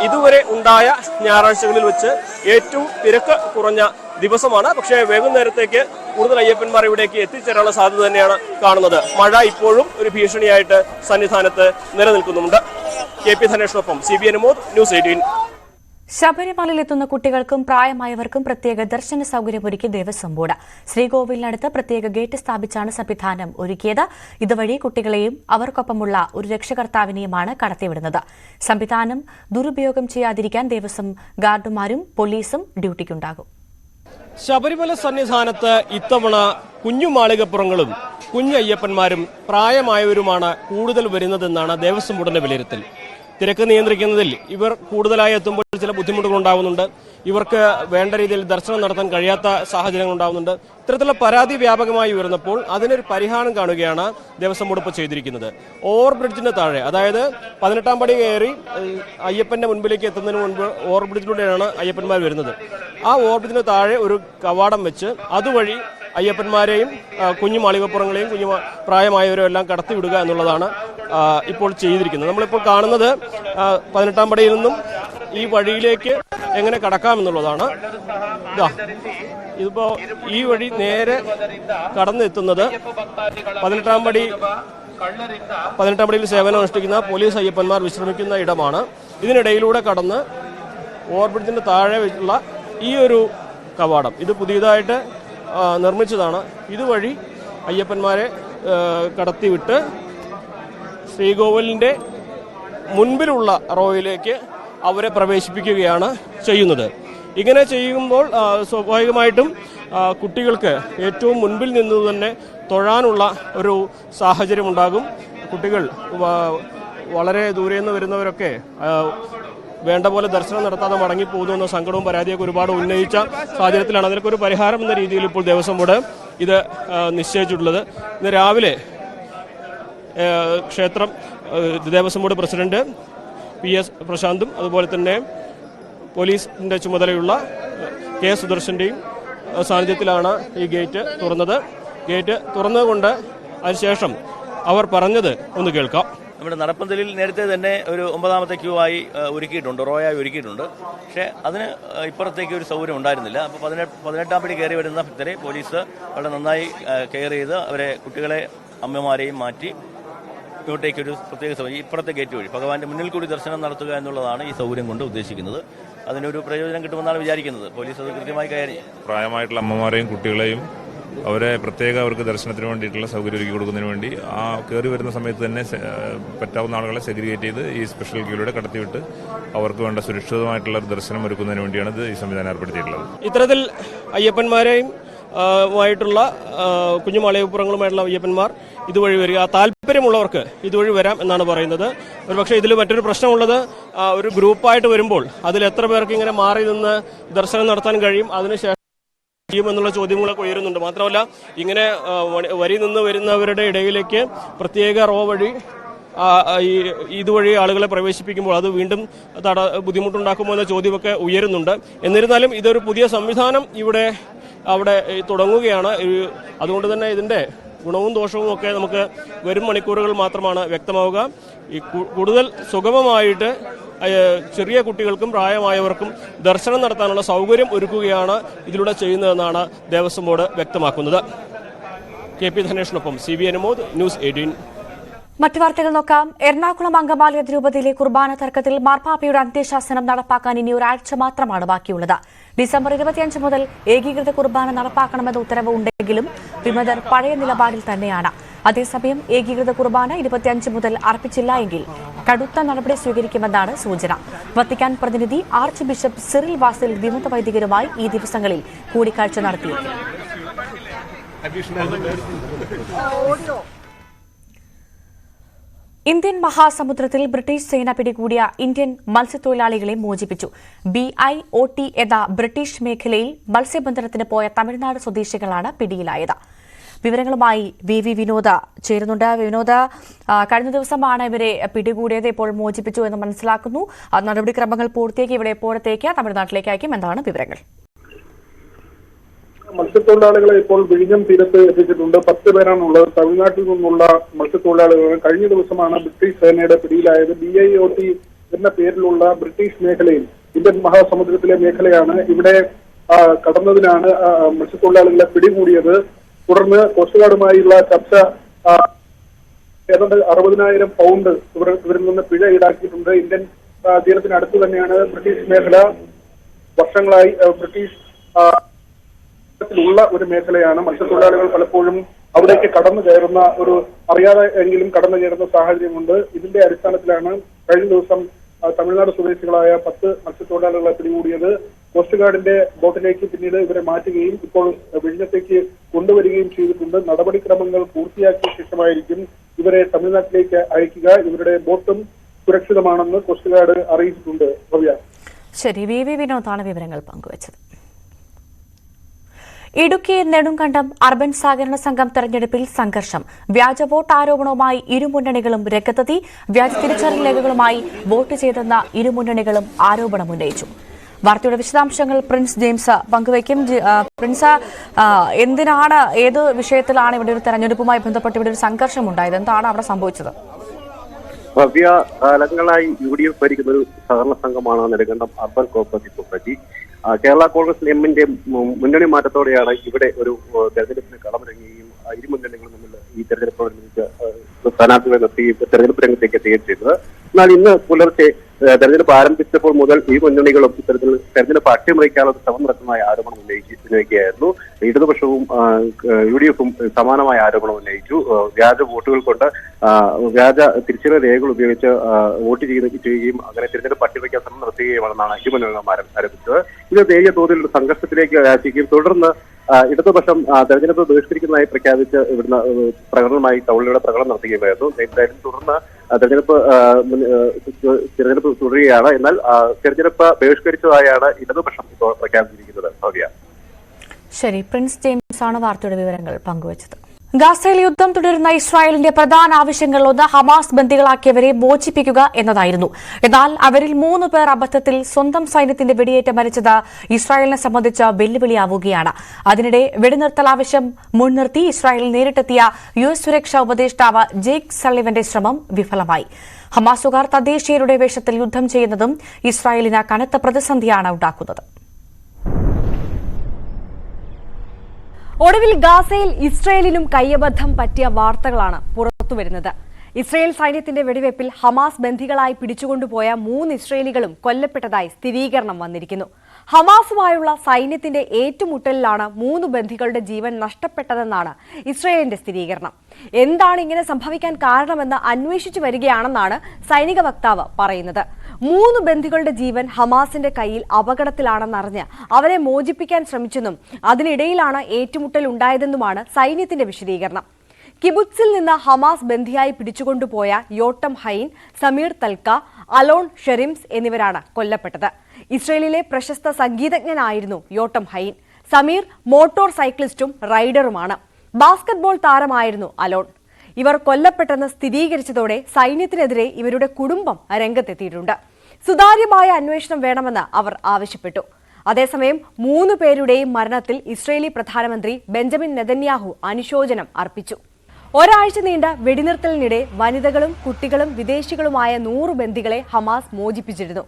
ഇതുവരെ ഉണ്ടായ ഞായറാഴ്ചകളിൽ വെച്ച് ഏറ്റവും തിരക്ക് കുറഞ്ഞ ദിവസമാണ്. പക്ഷേ വൈകുന്നേരത്തേക്ക് കൂടുതൽ അയ്യപ്പന്മാർ ഇവിടേക്ക് എത്തിച്ചേരാനുള്ള സാധ്യത തന്നെയാണ് കാണുന്നത്. മഴ ഇപ്പോഴും ഒരു ഭീഷണിയായിട്ട് സന്നിധാനത്ത് നിലനിൽക്കുന്നുണ്ട്. KP ധനേഷിനൊപ്പം CBN മോദ്, ന്യൂസ് 18. ശബരിമലയിലെത്തുന്ന കുട്ടികൾക്കും പ്രായമായവർക്കും പ്രത്യേക ദർശന സൌകര്യമൊരുക്കി ദേവസ്വം ബോർഡ്. ശ്രീകോവിലിനടുത്ത് പ്രത്യേക ഗേറ്റ് സ്ഥാപിച്ചാണ് സംവിധാനം ഒരുക്കിയത്. ഇതുവഴി കുട്ടികളെയും അവർക്കൊപ്പമുള്ള ഒരു രക്ഷകർത്താവിനെയുമാണ് കടത്തിവിടുന്നത്. സംവിധാനം ദുരുപയോഗം ചെയ്യാതിരിക്കാൻ ദേവസ്വം ഗാർഡുമാരും പോലീസും ഡ്യൂട്ടിക്കുണ്ടാകും. ശബരിമല സന്നിധാനത്ത് ഇത്തവണ കുഞ്ഞു മാളികപ്പുറങ്ങളും കുഞ്ഞയ്യപ്പന്മാരും പ്രായമായവരുമാണ് കൂടുതൽ വരുന്നതെന്നാണ് ദേവസ്വം ബോർഡിന്റെ വിലയിരുത്തൽ. തിരക്ക് നിയന്ത്രിക്കുന്നതിൽ ഇവർ കൂടുതലായി എത്തുമ്പോൾ ചില ബുദ്ധിമുട്ടുകൾ ഉണ്ടാകുന്നുണ്ട്. ഇവർക്ക് വേണ്ട രീതിയിൽ ദർശനം നടത്താൻ കഴിയാത്ത സാഹചര്യങ്ങൾ ഉണ്ടാകുന്നുണ്ട്. ഇത്തരത്തിലുള്ള പരാതി വ്യാപകമായി ഉയർന്നപ്പോൾ അതിനൊരു പരിഹാരം കാണുകയാണ് ദേവസ്വം ബോർഡ് ഇപ്പോൾ ചെയ്തിരിക്കുന്നത്. ഓവർ ബ്രിഡ്ജിന് താഴെ, അതായത് 18-ാം പടി കയറി അയ്യപ്പന്റെ മുൻപിലേക്ക് എത്തുന്നതിന് മുൻപ് ഓവർ ബ്രിഡ്ജിലൂടെയാണ് അയ്യപ്പന്മാർ വരുന്നത്. ആ ഓവർ ബ്രിഡ്ജിന് താഴെ ഒരു കവാടം വെച്ച് അതുവഴി അയ്യപ്പന്മാരെയും കുഞ്ഞു മാളികപ്പുറങ്ങളെയും പ്രായമായവരെയും എല്ലാം കടത്തിവിടുക എന്നുള്ളതാണ് ഇപ്പോൾ ചെയ്തിരിക്കുന്നത്. നമ്മളിപ്പോൾ കാണുന്നത് 18-ാം പടിയിൽ നിന്നും ഈ വഴിയിലേക്ക് എങ്ങനെ കടക്കാമെന്നുള്ളതാണ്. ഇതിപ്പോ ഈ വഴി നേരെ കടന്നെത്തുന്നത് 18-ാം പടിയിൽ സേവനം അനുഷ്ഠിക്കുന്ന പോലീസ് അയ്യപ്പന്മാർ വിശ്രമിക്കുന്ന ഇടമാണ്. ഇതിനിടയിലൂടെ കടന്ന് ഓവർബ്രിഡ്ജിന്റെ താഴെ ഉള്ള ഈ ഒരു കവാടം, ഇത് പുതിയതായിട്ട് നിർമ്മിച്ചതാണ്. ഇതുവഴി അയ്യപ്പന്മാരെ കടത്തിവിട്ട് ശ്രീകോവിലിന്റെ മുൻപിലുള്ള റോയിലേക്ക് അവരെ പ്രവേശിപ്പിക്കുകയാണ് ചെയ്യുന്നത്. ഇങ്ങനെ ചെയ്യുമ്പോൾ സ്വാഭാവികമായിട്ടും കുട്ടികൾക്ക് ഏറ്റവും മുൻപിൽ നിന്ന് തന്നെ തൊഴാനുള്ള ഒരു സാഹചര്യം ഉണ്ടാകും. കുട്ടികൾ വളരെ ദൂരെ നിന്ന് വരുന്നവരൊക്കെ വേണ്ട പോലെ ദർശനം നടത്താതെ മടങ്ങിപ്പോകുന്നു എന്ന സങ്കടവും പരാതിയൊക്കെ ഒരുപാട് ഉന്നയിച്ച സാഹചര്യത്തിലാണ് അതിനൊക്കെ ഒരു പരിഹാരം എന്ന രീതിയിൽ ഇപ്പോൾ ദേവസ്വം ബോർഡ് ഇത് നിശ്ചയിച്ചിട്ടുള്ളത്. ഇന്ന് രാവിലെ ക്ഷേത്രം ദേവസ്വം ബോർഡ് പ്രസിഡന്റ് PS പ്രശാന്തും അതുപോലെ തന്നെ പോലീസിന്റെ ചുമതലയുള്ള K സുദർശന്റെയും സാന്നിധ്യത്തിലാണ് ഈ ഗേറ്റ് തുറന്നത്. ഗേറ്റ് തുറന്നതുകൊണ്ട് അതിനുശേഷം അവർ പറഞ്ഞത് ഒന്ന് കേൾക്കാം. നമ്മുടെ നടപ്പന്തലിൽ നേരത്തെ തന്നെ ഒരു 9ാമത്തെ ക്യൂ ആയി ഒരുക്കിയിട്ടുണ്ട്, റോയായി ഒരുക്കിയിട്ടുണ്ട്. പക്ഷേ അതിന് ഇപ്പുറത്തേക്ക് ഒരു സൗകര്യം ഉണ്ടായിരുന്നില്ല. അപ്പോൾ 18-ാം പടി കയറി വരുന്ന ഭക്തരെ പോലീസ് വളരെ നന്നായി കെയർ ചെയ്ത് അവരെ കുട്ടികളെ അമ്മമാരെയും മാറ്റി ഇങ്ങോട്ടേക്കൊരു പ്രത്യേക സൗകര്യം ഇപ്പുറത്തെ ഗേറ്റ് വഴി ഭഗവാന്റെ മുന്നിൽ കൂടി ദർശനം നടത്തുക എന്നുള്ളതാണ് ഈ സൗകര്യം കൊണ്ട് ഉദ്ദേശിക്കുന്നത്. അതിനൊരു പ്രയോജനം കിട്ടുമെന്നാണ് വിചാരിക്കുന്നത്. പോലീസ് അത് കൃത്യമായി കയറി പ്രായമായിട്ടുള്ള അമ്മമാരെയും കുട്ടികളെയും അവരെ അവർക്ക് ദർശനത്തിന് വേണ്ടിയിട്ടുള്ള സൗകര്യം ഒരുക്കി കൊടുക്കുന്നതിന് വേണ്ടി ആ കയറി വരുന്ന സമയത്ത് തന്നെ പറ്റാവുന്ന ആളുകളെ സെഗ്രിഗേറ്റ് ചെയ്ത് ഈ സ്പെഷ്യൽ ക്യൂയിലൂടെ കടത്തിവിട്ട് അവർക്ക് വേണ്ട സുരക്ഷിതമായിട്ടുള്ള ഒരു ദർശനം ഒരുക്കുന്നതിന് വേണ്ടിയാണ് ഈ സംവിധാനം ഏർപ്പെടുത്തിയിട്ടുള്ളത്. ഇത്തരത്തിൽ അയ്യപ്പന്മാരെയും ായിട്ടുള്ള കുഞ്ഞുമാളികപ്പുറങ്ങളുമായിട്ടുള്ള അയ്യപ്പന്മാർ ഇതുവഴി വരിക, താല്പര്യമുള്ളവർക്ക് ഇതുവഴി വരാം എന്നാണ് പറയുന്നത്. ഒരുപക്ഷെ ഇതിൽ മറ്റൊരു പ്രശ്നമുള്ളത്, ഒരു ഗ്രൂപ്പായിട്ട് വരുമ്പോൾ അതിൽ എത്ര പേർക്ക് ഇങ്ങനെ മാറി നിന്ന് ദർശനം നടത്താൻ കഴിയും, അതിനുശേഷം എന്നുള്ള ചോദ്യങ്ങളൊക്കെ ഉയരുന്നുണ്ട്. മാത്രമല്ല ഇങ്ങനെ വരി നിന്ന് വരുന്നവരുടെ ഇടയിലേക്ക് പ്രത്യേക റോ വഴി ഇതുവഴി ആളുകളെ പ്രവേശിപ്പിക്കുമ്പോൾ അത് വീണ്ടും ബുദ്ധിമുട്ടുണ്ടാക്കുമോ എന്ന ചോദ്യമൊക്കെ ഉയരുന്നുണ്ട്. എന്നിരുന്നാലും ഇതൊരു പുതിയ സംവിധാനം അവിടെ തുടങ്ങുകയാണ്. അതുകൊണ്ട് തന്നെ ഇതിന്റെ ഗുണവും ദോഷവും ഒക്കെ നമുക്ക് വരും മണിക്കൂറുകൾ മാത്രമാണ് വ്യക്തമാവുക. ഈ കൂടുതൽ സുഗമമായിട്ട് ചെറിയ കുട്ടികൾക്കും പ്രായമായവർക്കും ദർശനം നടത്താനുള്ള സൗകര്യം ഒരുക്കുകയാണ് ഇതിലൂടെ ചെയ്യുന്നതെന്നാണ് ദേവസ്വം ബോർഡ് വ്യക്തമാക്കുന്നത്. KP ധനേഷിനൊപ്പം CBN മോദ്, ന്യൂസ് 18. മറ്റു വാർത്തകൾ നോക്കാം. എറണാകുളം അങ്കമാലി അതിരൂപതയിലെ കുർബാന തർക്കത്തിൽ മാർപ്പാപ്പയുടെ അന്ത്യശാസനം നടപ്പാക്കാൻ ഇനി ഒരാഴ്ച മാത്രമാണ് ബാക്കിയുള്ളത്. ഡിസംബർ 25 മുതൽ ഏകീകൃത കുർബാന നടപ്പാക്കണമെന്ന ഉത്തരവ് ഉണ്ടെങ്കിലും വിമതർ പഴയ നിലപാടിൽ തന്നെയാണ്. അതേസമയം ഏകീകൃത കുർബാന 25 മുതൽ അർപ്പിച്ചില്ല എങ്കിൽ കടുത്ത നടപടി സ്വീകരിക്കുമെന്നാണ് സൂചന. വത്തിക്കാൻ പ്രതിനിധി ആർച്ച് ബിഷപ്പ് സിറിൽ വാസിൽ വിമത വൈദികരുമായി ഈ ദിവസങ്ങളിൽ കൂടിക്കാഴ്ച നടത്തിയിരുന്നു. ഇന്ത്യൻ മഹാസമുദ്രത്തിൽ ബ്രിട്ടീഷ് സേന പിടികൂടിയ ഇന്ത്യൻ മത്സ്യത്തൊഴിലാളികളെ മോചിപ്പിച്ചു. BIOT എന്ന ബ്രിട്ടീഷ് മേഖലയിൽ മത്സ്യബന്ധനത്തിന് പോയ തമിഴ്നാട് സ്വദേശികളാണ് പിടിയിലായത്. വിവരങ്ങളുമായി VV വിനോദ് ചേരുന്നുണ്ട്. വിനോദ്, കഴിഞ്ഞ ദിവസമാണ് ഇവരെ പിടികൂടിയത്, ഇപ്പോൾ മോചിപ്പിച്ചു എന്ന് മനസ്സിലാക്കുന്നു. നടപടിക്രമങ്ങൾ പൂർത്തിയാക്കി ഇവിടെ എപ്പോഴത്തേക്ക് തമിഴ്നാട്ടിലേക്ക് അയക്കും, എന്താണ് വിവരങ്ങൾ? മത്സ്യത്തൊഴിലാളികളെ ഇപ്പോൾ വിഴിഞ്ഞം തീരത്ത് എത്തിച്ചിട്ടുണ്ട്. 10 പേരാണുള്ളത്. തമിഴ്നാട്ടിൽ നിന്നുള്ള മത്സ്യത്തൊഴിലാളികൾ കഴിഞ്ഞ ദിവസമാണ് ബ്രിട്ടീഷ് സേനയുടെ പിടിയിലായത്. BIOT എന്ന പേരിലുള്ള ബ്രിട്ടീഷ് മേഖലയിൽ, ഇന്ത്യൻ മഹാസമുദ്രത്തിലെ മേഖലയാണ്. ഇവിടെ കടന്നതിനാണ് മത്സ്യത്തൊഴിലാളികളെ പിടികൂടിയത്. തുടർന്ന് കോസ്റ്റ് ഗാർഡുമായുള്ള ചർച്ച ഏതാണ്ട് 60,000 പൗണ്ട് ഇവരിൽ നിന്ന് പിഴ ഈടാക്കിയിട്ടുണ്ട്. ഇന്ത്യൻ തീരത്തിനടുത്ത് തന്നെയാണ് ബ്രിട്ടീഷ് മേഖല. വർഷങ്ങളായി ബ്രിട്ടീഷ് ുള്ള ഒരു മേഖലയാണ്. മത്സ്യത്തൊഴിലാളികൾ പലപ്പോഴും അവിടേക്ക് കടന്നു കയറുന്ന അറിയാതെ എങ്കിലും കടന്നു കയറുന്ന സാഹചര്യമുണ്ട്. ഇതിന്റെ അടിസ്ഥാനത്തിലാണ് കഴിഞ്ഞ ദിവസം തമിഴ്നാട് സ്വദേശികളായ 10 മത്സ്യത്തൊഴിലാളികളെ പിടികൂടിയത്. കോസ്റ്റ് ഗാർഡിന്റെ ബോട്ടിലേക്ക് പിന്നീട് ഇവരെ മാറ്റുകയും ഇപ്പോൾ വിഴിഞ്ഞത്തേക്ക് കൊണ്ടുവരികയും ചെയ്തിട്ടുണ്ട്. നടപടിക്രമങ്ങൾ പൂർത്തിയാക്കിയ ശേഷമായിരിക്കും ഇവരെ തമിഴ്നാട്ടിലേക്ക് അയക്കുക. ഇവരുടെ ബോട്ടും സുരക്ഷിതമാണെന്ന് കോസ്റ്റ് ഗാർഡ് അറിയിച്ചിട്ടുണ്ട്. ഭവ്യ. ശരി, VV വിനോദാണ് വിവരങ്ങൾ പങ്കുവച്ചത്. ഇടുക്കി നെടുങ്കണ്ടം അർബൻ സഹകരണ സംഘം തെരഞ്ഞെടുപ്പിൽ സംഘർഷം. വ്യാജ വോട്ട് ആരോപണവുമായി ഇരുമുന്നണികളും രംഗത്തെത്തി. വ്യാജ തിരിച്ചറിയൽ രേഖകളുമായി വോട്ട് ചെയ്തെന്ന ഇരുമുന്നണികളും ആരോപണമുന്നയിച്ചു. വാർത്തയുടെ വിശദാംശങ്ങൾ പ്രിൻസ് ജെയിംസ് പങ്കുവയ്ക്കും. പ്രിൻസ്, എന്തിനാണ്, ഏത് വിഷയത്തിലാണ് ഇവിടെ ഒരു തെരഞ്ഞെടുപ്പുമായി ബന്ധപ്പെട്ട് ഇവിടെ ഒരു സംഘർഷം ഉണ്ടായത്? എന്താണ് അവിടെ സംഭവിച്ചത്? ഭവ്യ, കാലങ്ങളായി UDF ഭരിക്കുന്ന ഒരു സഹകരണ സംഘമാണ് Nedumkandam urban cooperative society. Kerala Congress എമ്മിന്റെ മുന്നണി മാറ്റത്തോടെയാണ് ഇവിടെ ഒരു തെരഞ്ഞെടുപ്പിന് കളമിറങ്ങുകയും ഇരു മുന്നണികളും തമ്മിൽ ഈ തെരഞ്ഞെടുപ്പോടനുബന്ധിച്ച് സ്ഥാനാർത്ഥികളെ നിർത്തുകയും തെരഞ്ഞെടുപ്പ് രംഗത്തേക്ക് എത്തുകയും ചെയ്തത്. എന്നാൽ ഇന്ന് പുലർച്ചെ തെരഞ്ഞെടുപ്പ് ആരംഭിച്ചപ്പോൾ മുതൽ ഈ മുന്നണികളും ഇത്തരത്തിൽ തെരഞ്ഞെടുപ്പ് അട്ടിമറിക്കാനുള്ള ശ്രമം നടത്തുന്നതായ ആരോപണം ഉന്നയിക്കുകയായിരുന്നു. ഇടതുപക്ഷവും UDFും സമാനമായ ആരോപണം ഉന്നയിച്ചു. വ്യാജ വോട്ടുകൾ കൊണ്ട് വ്യാജ തിരിച്ചറിയൽ രേഖകൾ ഉപയോഗിച്ച് വോട്ട് ചെയ്യുകയും അങ്ങനെ തെരഞ്ഞെടുപ്പ് അട്ടിമറിക്കാൻ ശ്രമം നടത്തുകയുമാണെന്നാണ് ഇരു മുന്നണികളും ആരംഭിച്ചത്. ഇത് നേരിയ തോതിൽ സംഘർഷത്തിലേക്ക് കലാശിക്കുകയും തുടർന്ന് ഇടതുപക്ഷം തെരഞ്ഞെടുപ്പ് ബഹിഷ്കരിക്കുന്നതായി പ്രഖ്യാപിച്ച് ഇവിടുന്ന് പ്രകടനമായി ടൗണിലൂടെ പ്രകടനം നടത്തുകയായിരുന്നു. തുടർന്ന് തിരഞ്ഞെടുപ്പ് തുടരുകയാണ്. എന്നാൽ തെരഞ്ഞെടുപ്പ് ബഹിഷ്കരിച്ചതായാണ് ഇടതുപക്ഷം ഇപ്പോൾ പ്രഖ്യാപിച്ചിരിക്കുന്നത്. ഭവ്യ. ശരി, പ്രിൻസ് ജെയിംസ് ആണ് വാർത്തയുടെ വിവരങ്ങൾ പങ്കുവച്ചത്. ഗാസയിൽ യുദ്ധം തുടരുന്ന ഇസ്രായേലിന്റെ പ്രധാന ആവശ്യങ്ങളിലൊന്ന് ഹമാസ് ബന്ദികളാക്കിയവരെ മോചിപ്പിക്കുക എന്നതായിരുന്നു. എന്നാൽ അവരിൽ 3 പേർ അബദ്ധത്തിൽ സ്വന്തം സൈന്യത്തിന്റെ വെടിയേറ്റ് മരിച്ചത് ഇസ്രായേലിനെ സംബന്ധിച്ച് വെല്ലുവിളിയാവുകയാണ്. അതിനിടെ വെടിനിർത്തൽ ആവശ്യം മുൻനിർത്തി ഇസ്രായേലിൽ നേരിട്ടെത്തിയ US സുരക്ഷാ ഉപദേഷ്ടാവ് ജേക്ക് സള്ളിവന്റെ ശ്രമം വിഫലമായി. ഹമാസുകാർ തദ്ദേശീയരുടെ വേഷത്തിൽ യുദ്ധം ചെയ്യുന്നതും ഇസ്രായേലിന് കനത്ത പ്രതിസന്ധിയാണ് ഉണ്ടാക്കുന്നത്. ഒടുവിൽ ഗാസയിൽ ഇസ്രയേലിനും കയ്യബദ്ധം പറ്റിയ വാർത്തകളാണ് പുറത്തുവരുന്നത്. ഇസ്രയേൽ സൈന്യത്തിന്റെ വെടിവയ്പിൽ ഹമാസ് ബന്ദികളായി പിടിച്ചുകൊണ്ടുപോയ 3 ഇസ്രയേലികളും കൊല്ലപ്പെട്ടതായി സ്ഥിരീകരണം വന്നിരിക്കുന്നു. ഹമാസുമായുള്ള സൈന്യത്തിന്റെ ഏറ്റുമുട്ടലിലാണ് 3 ബന്ദികളുടെ ജീവൻ നഷ്ടപ്പെട്ടതെന്നാണ് ഇസ്രയേലിന്റെ സ്ഥിരീകരണം. എന്താണ് ഇങ്ങനെ സംഭവിക്കാൻ കാരണമെന്ന് അന്വേഷിച്ചു വരികയാണെന്നാണ് സൈനിക വക്താവ് പറയുന്നത്. 3 ബന്ദികളുടെ ജീവൻ ഹമാസിന്റെ കയ്യിൽ അപകടത്തിലാണെന്നറിഞ്ഞ് അവരെ മോചിപ്പിക്കാൻ ശ്രമിച്ചെന്നും അതിനിടയിലാണ് ഏറ്റുമുട്ടൽ ഉണ്ടായതെന്നുമാണ് സൈന്യത്തിന്റെ വിശദീകരണം. കിബുത്സിൽ നിന്ന് ഹമാസ് ബന്ദിയായി പിടിച്ചുകൊണ്ടുപോയ Yotam Haim, Samer Talalka, Alon Shamriz എന്നിവരാണ് കൊല്ലപ്പെട്ടത്. ഇസ്രയേലിലെ പ്രശസ്ത സംഗീതജ്ഞനായിരുന്നു യോട്ടം ഹൈൻ. സമീർ മോട്ടോർ സൈക്ലിസ്റ്റും റൈഡറുമാണ്. ബാസ്കറ്റ്ബോൾ താരമായിരുന്നു അലോൺ. ഇവർ കൊല്ലപ്പെട്ടെന്ന് സ്ഥിരീകരിച്ചതോടെ സൈന്യത്തിനെതിരെ ഇവരുടെ കുടുംബം രംഗത്തെത്തിയിട്ടുണ്ട്. സുതാര്യമായ അന്വേഷണം വേണമെന്ന് അവർ ആവശ്യപ്പെട്ടു. അതേസമയം 3 പേരുടെയും മരണത്തിൽ ഇസ്രയേലി പ്രധാനമന്ത്രി ബെഞ്ചമിൻ നെതന്യാഹു അനുശോചനം അർപ്പിച്ചു. ഒരാഴ്ച നീണ്ട വെടിനിർത്തലിനിടെ വനിതകളും കുട്ടികളും വിദേശികളുമായ 100 ബന്ദികളെ ഹമാസ് മോചിപ്പിച്ചിരുന്നു.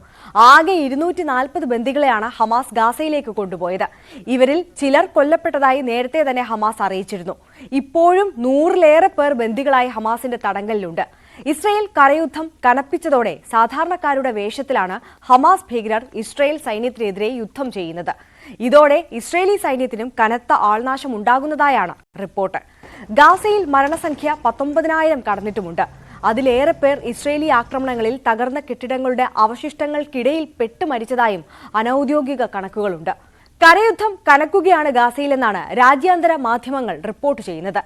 ആകെ 240 ബന്ദികളെയാണ് ഹമാസ് ഗാസയിലേക്ക് കൊണ്ടുപോയത്. ഇവരിൽ ചിലർ കൊല്ലപ്പെട്ടതായി നേരത്തെ തന്നെ ഹമാസ് അറിയിച്ചിരുന്നു. ഇപ്പോഴും 100-ലേറെ പേർ ബന്ദികളായി ഹമാസിന്റെ തടങ്കലിലുണ്ട്. ഇസ്രയേൽ കരയുദ്ധം കനപ്പിച്ചതോടെ സാധാരണക്കാരുടെ വേഷത്തിലാണ് ഹമാസ് ഭീകരർ ഇസ്രയേൽ സൈന്യത്തിനെതിരെ യുദ്ധം ചെയ്യുന്നത്. ഇതോടെ ഇസ്രയേലി സൈന്യത്തിനും കനത്ത ആൾനാശം ഉണ്ടാകുന്നതായാണ് റിപ്പോർട്ട്. ഗാസയിൽ മരണസംഖ്യ 19,000 കടന്നിട്ടുമുണ്ട്. അതിലേറെ പേർ ഇസ്രയേലി ആക്രമണങ്ങളിൽ തകർന്ന കെട്ടിടങ്ങളുടെ അവശിഷ്ടങ്ങൾക്കിടയിൽ പെട്ടുമരിച്ചതായും അനൌദ്യോഗിക കണക്കുകളുണ്ട്. കരയുദ്ധം കനക്കുകയാണ് ഗാസയിലെന്നാണ് രാജ്യാന്തര മാധ്യമങ്ങൾ റിപ്പോർട്ട് ചെയ്യുന്നത്.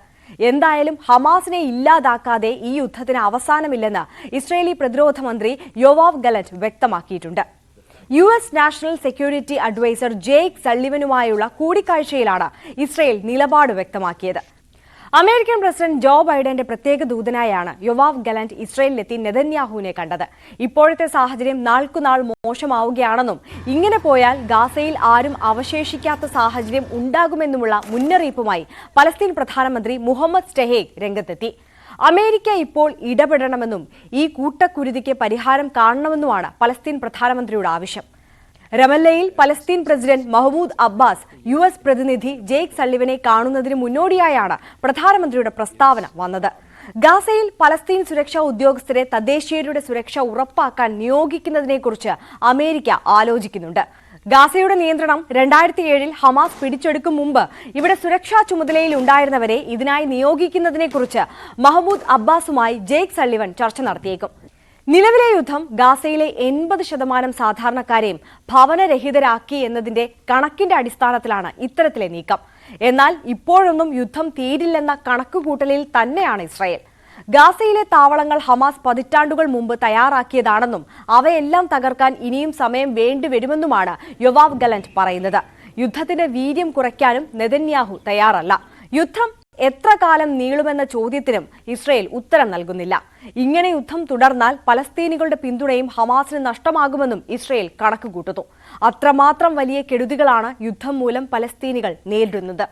എന്തായാലും ഹമാസിനെ ഇല്ലാതാക്കാതെ ഈ യുദ്ധത്തിന് അവസാനമില്ലെന്ന് ഇസ്രയേലി പ്രതിരോധ മന്ത്രി യോവാവ് ഗലന്റ് വ്യക്തമാക്കിയിട്ടുണ്ട്. US national security adviser Jake സള്ളിവനുമായുള്ള കൂടിക്കാഴ്ചയിലാണ് ഇസ്രയേൽ നിലപാട് വ്യക്തമാക്കിയത്. അമേരിക്കൻ പ്രസിഡന്റ് ജോ ബൈഡന്റെ പ്രത്യേക ദൂതനായാണ് യോവാവ് ഗലന്റ് ഇസ്രയേലിലെത്തി നെതന്യാഹുവിനെ കണ്ടത്. ഇപ്പോഴത്തെ സാഹചര്യം നാൾക്കുനാൾ മോശമാവുകയാണെന്നും ഇങ്ങനെ പോയാൽ ഗാസയിൽ ആരും അവശേഷിക്കാത്ത സാഹചര്യം ഉണ്ടാകുമെന്നുമുള്ള മുന്നറിയിപ്പുമായി പലസ്തീൻ പ്രധാനമന്ത്രി മുഹമ്മദ് സ്റ്റെഹേഗ് രംഗത്തെത്തി. അമേരിക്ക ഇപ്പോൾ ഇടപെടണമെന്നും ഈ കൂട്ടക്കുരുതിക്ക് പരിഹാരം കാണണമെന്നുമാണ് പലസ്തീൻ പ്രധാനമന്ത്രിയുടെ ആവശ്യം. റമല്ലയിൽ Palestine president Mahmoud Abbas US പ്രതിനിധി ജേക്ക് സള്ളിവനെ കാണുന്നതിന് മുന്നോടിയായാണ് പ്രധാനമന്ത്രിയുടെ പ്രസ്താവന വന്നത്. ഗാസയിൽ പലസ്തീൻ സുരക്ഷാ ഉദ്യോഗസ്ഥരെ തദ്ദേശീയരുടെ സുരക്ഷ ഉറപ്പാക്കാൻ നിയോഗിക്കുന്നതിനെക്കുറിച്ച് അമേരിക്ക ആലോചിക്കുന്നുണ്ട്. ഗാസയുടെ നിയന്ത്രണം 2007 ഹമാസ് പിടിച്ചെടുക്കും മുമ്പ് ഇവിടെ സുരക്ഷാ ചുമതലയിൽ ഉണ്ടായിരുന്നവരെ ഇതിനായി നിയോഗിക്കുന്നതിനെക്കുറിച്ച് മഹ്മൂദ് അബ്ബാസുമായി ജേക്ക് സള്ളിവൻ ചർച്ച നടത്തിയേക്കും. നിലവിലെ യുദ്ധം ഗാസയിലെ 80% സാധാരണക്കാരെയും ഭവനരഹിതരാക്കി എന്നതിന്റെ കണക്കിന്റെ അടിസ്ഥാനത്തിലാണ് ഇത്തരത്തിലെ നീക്കം. എന്നാൽ ഇപ്പോഴൊന്നും യുദ്ധം തീരില്ലെന്ന കണക്കുകൂട്ടലിൽ തന്നെയാണ് ഇസ്രായേൽ. ഗാസയിലെ താവളങ്ങൾ ഹമാസ് പതിറ്റാണ്ടുകൾ മുമ്പ് തയ്യാറാക്കിയതാണെന്നും അവയെല്ലാം തകർക്കാൻ ഇനിയും സമയം വേണ്ടിവരുമെന്നുമാണ് യോവാവ് ഗലന്റ് പറയുന്നത്. യുദ്ധത്തിന്റെ വീര്യം കുറയ്ക്കാനും നെതന്യാഹു തയ്യാറല്ല. യുദ്ധം എത്ര കാലം നീളുമെന്ന ചോദ്യത്തിനും ഇസ്രയേൽ ഉത്തരം നൽകുന്നില്ല. ഇങ്ങനെ യുദ്ധം തുടർന്നാൽ പലസ്തീനികളുടെ പിന്തുണയും ഹമാസിന് നഷ്ടമാകുമെന്നും ഇസ്രയേൽ കണക്കുകൂട്ടുന്നു. അത്രമാത്രം വലിയ കെടുതികളാണ് യുദ്ധം മൂലം പലസ്തീനികൾ നേരിടുന്നത്.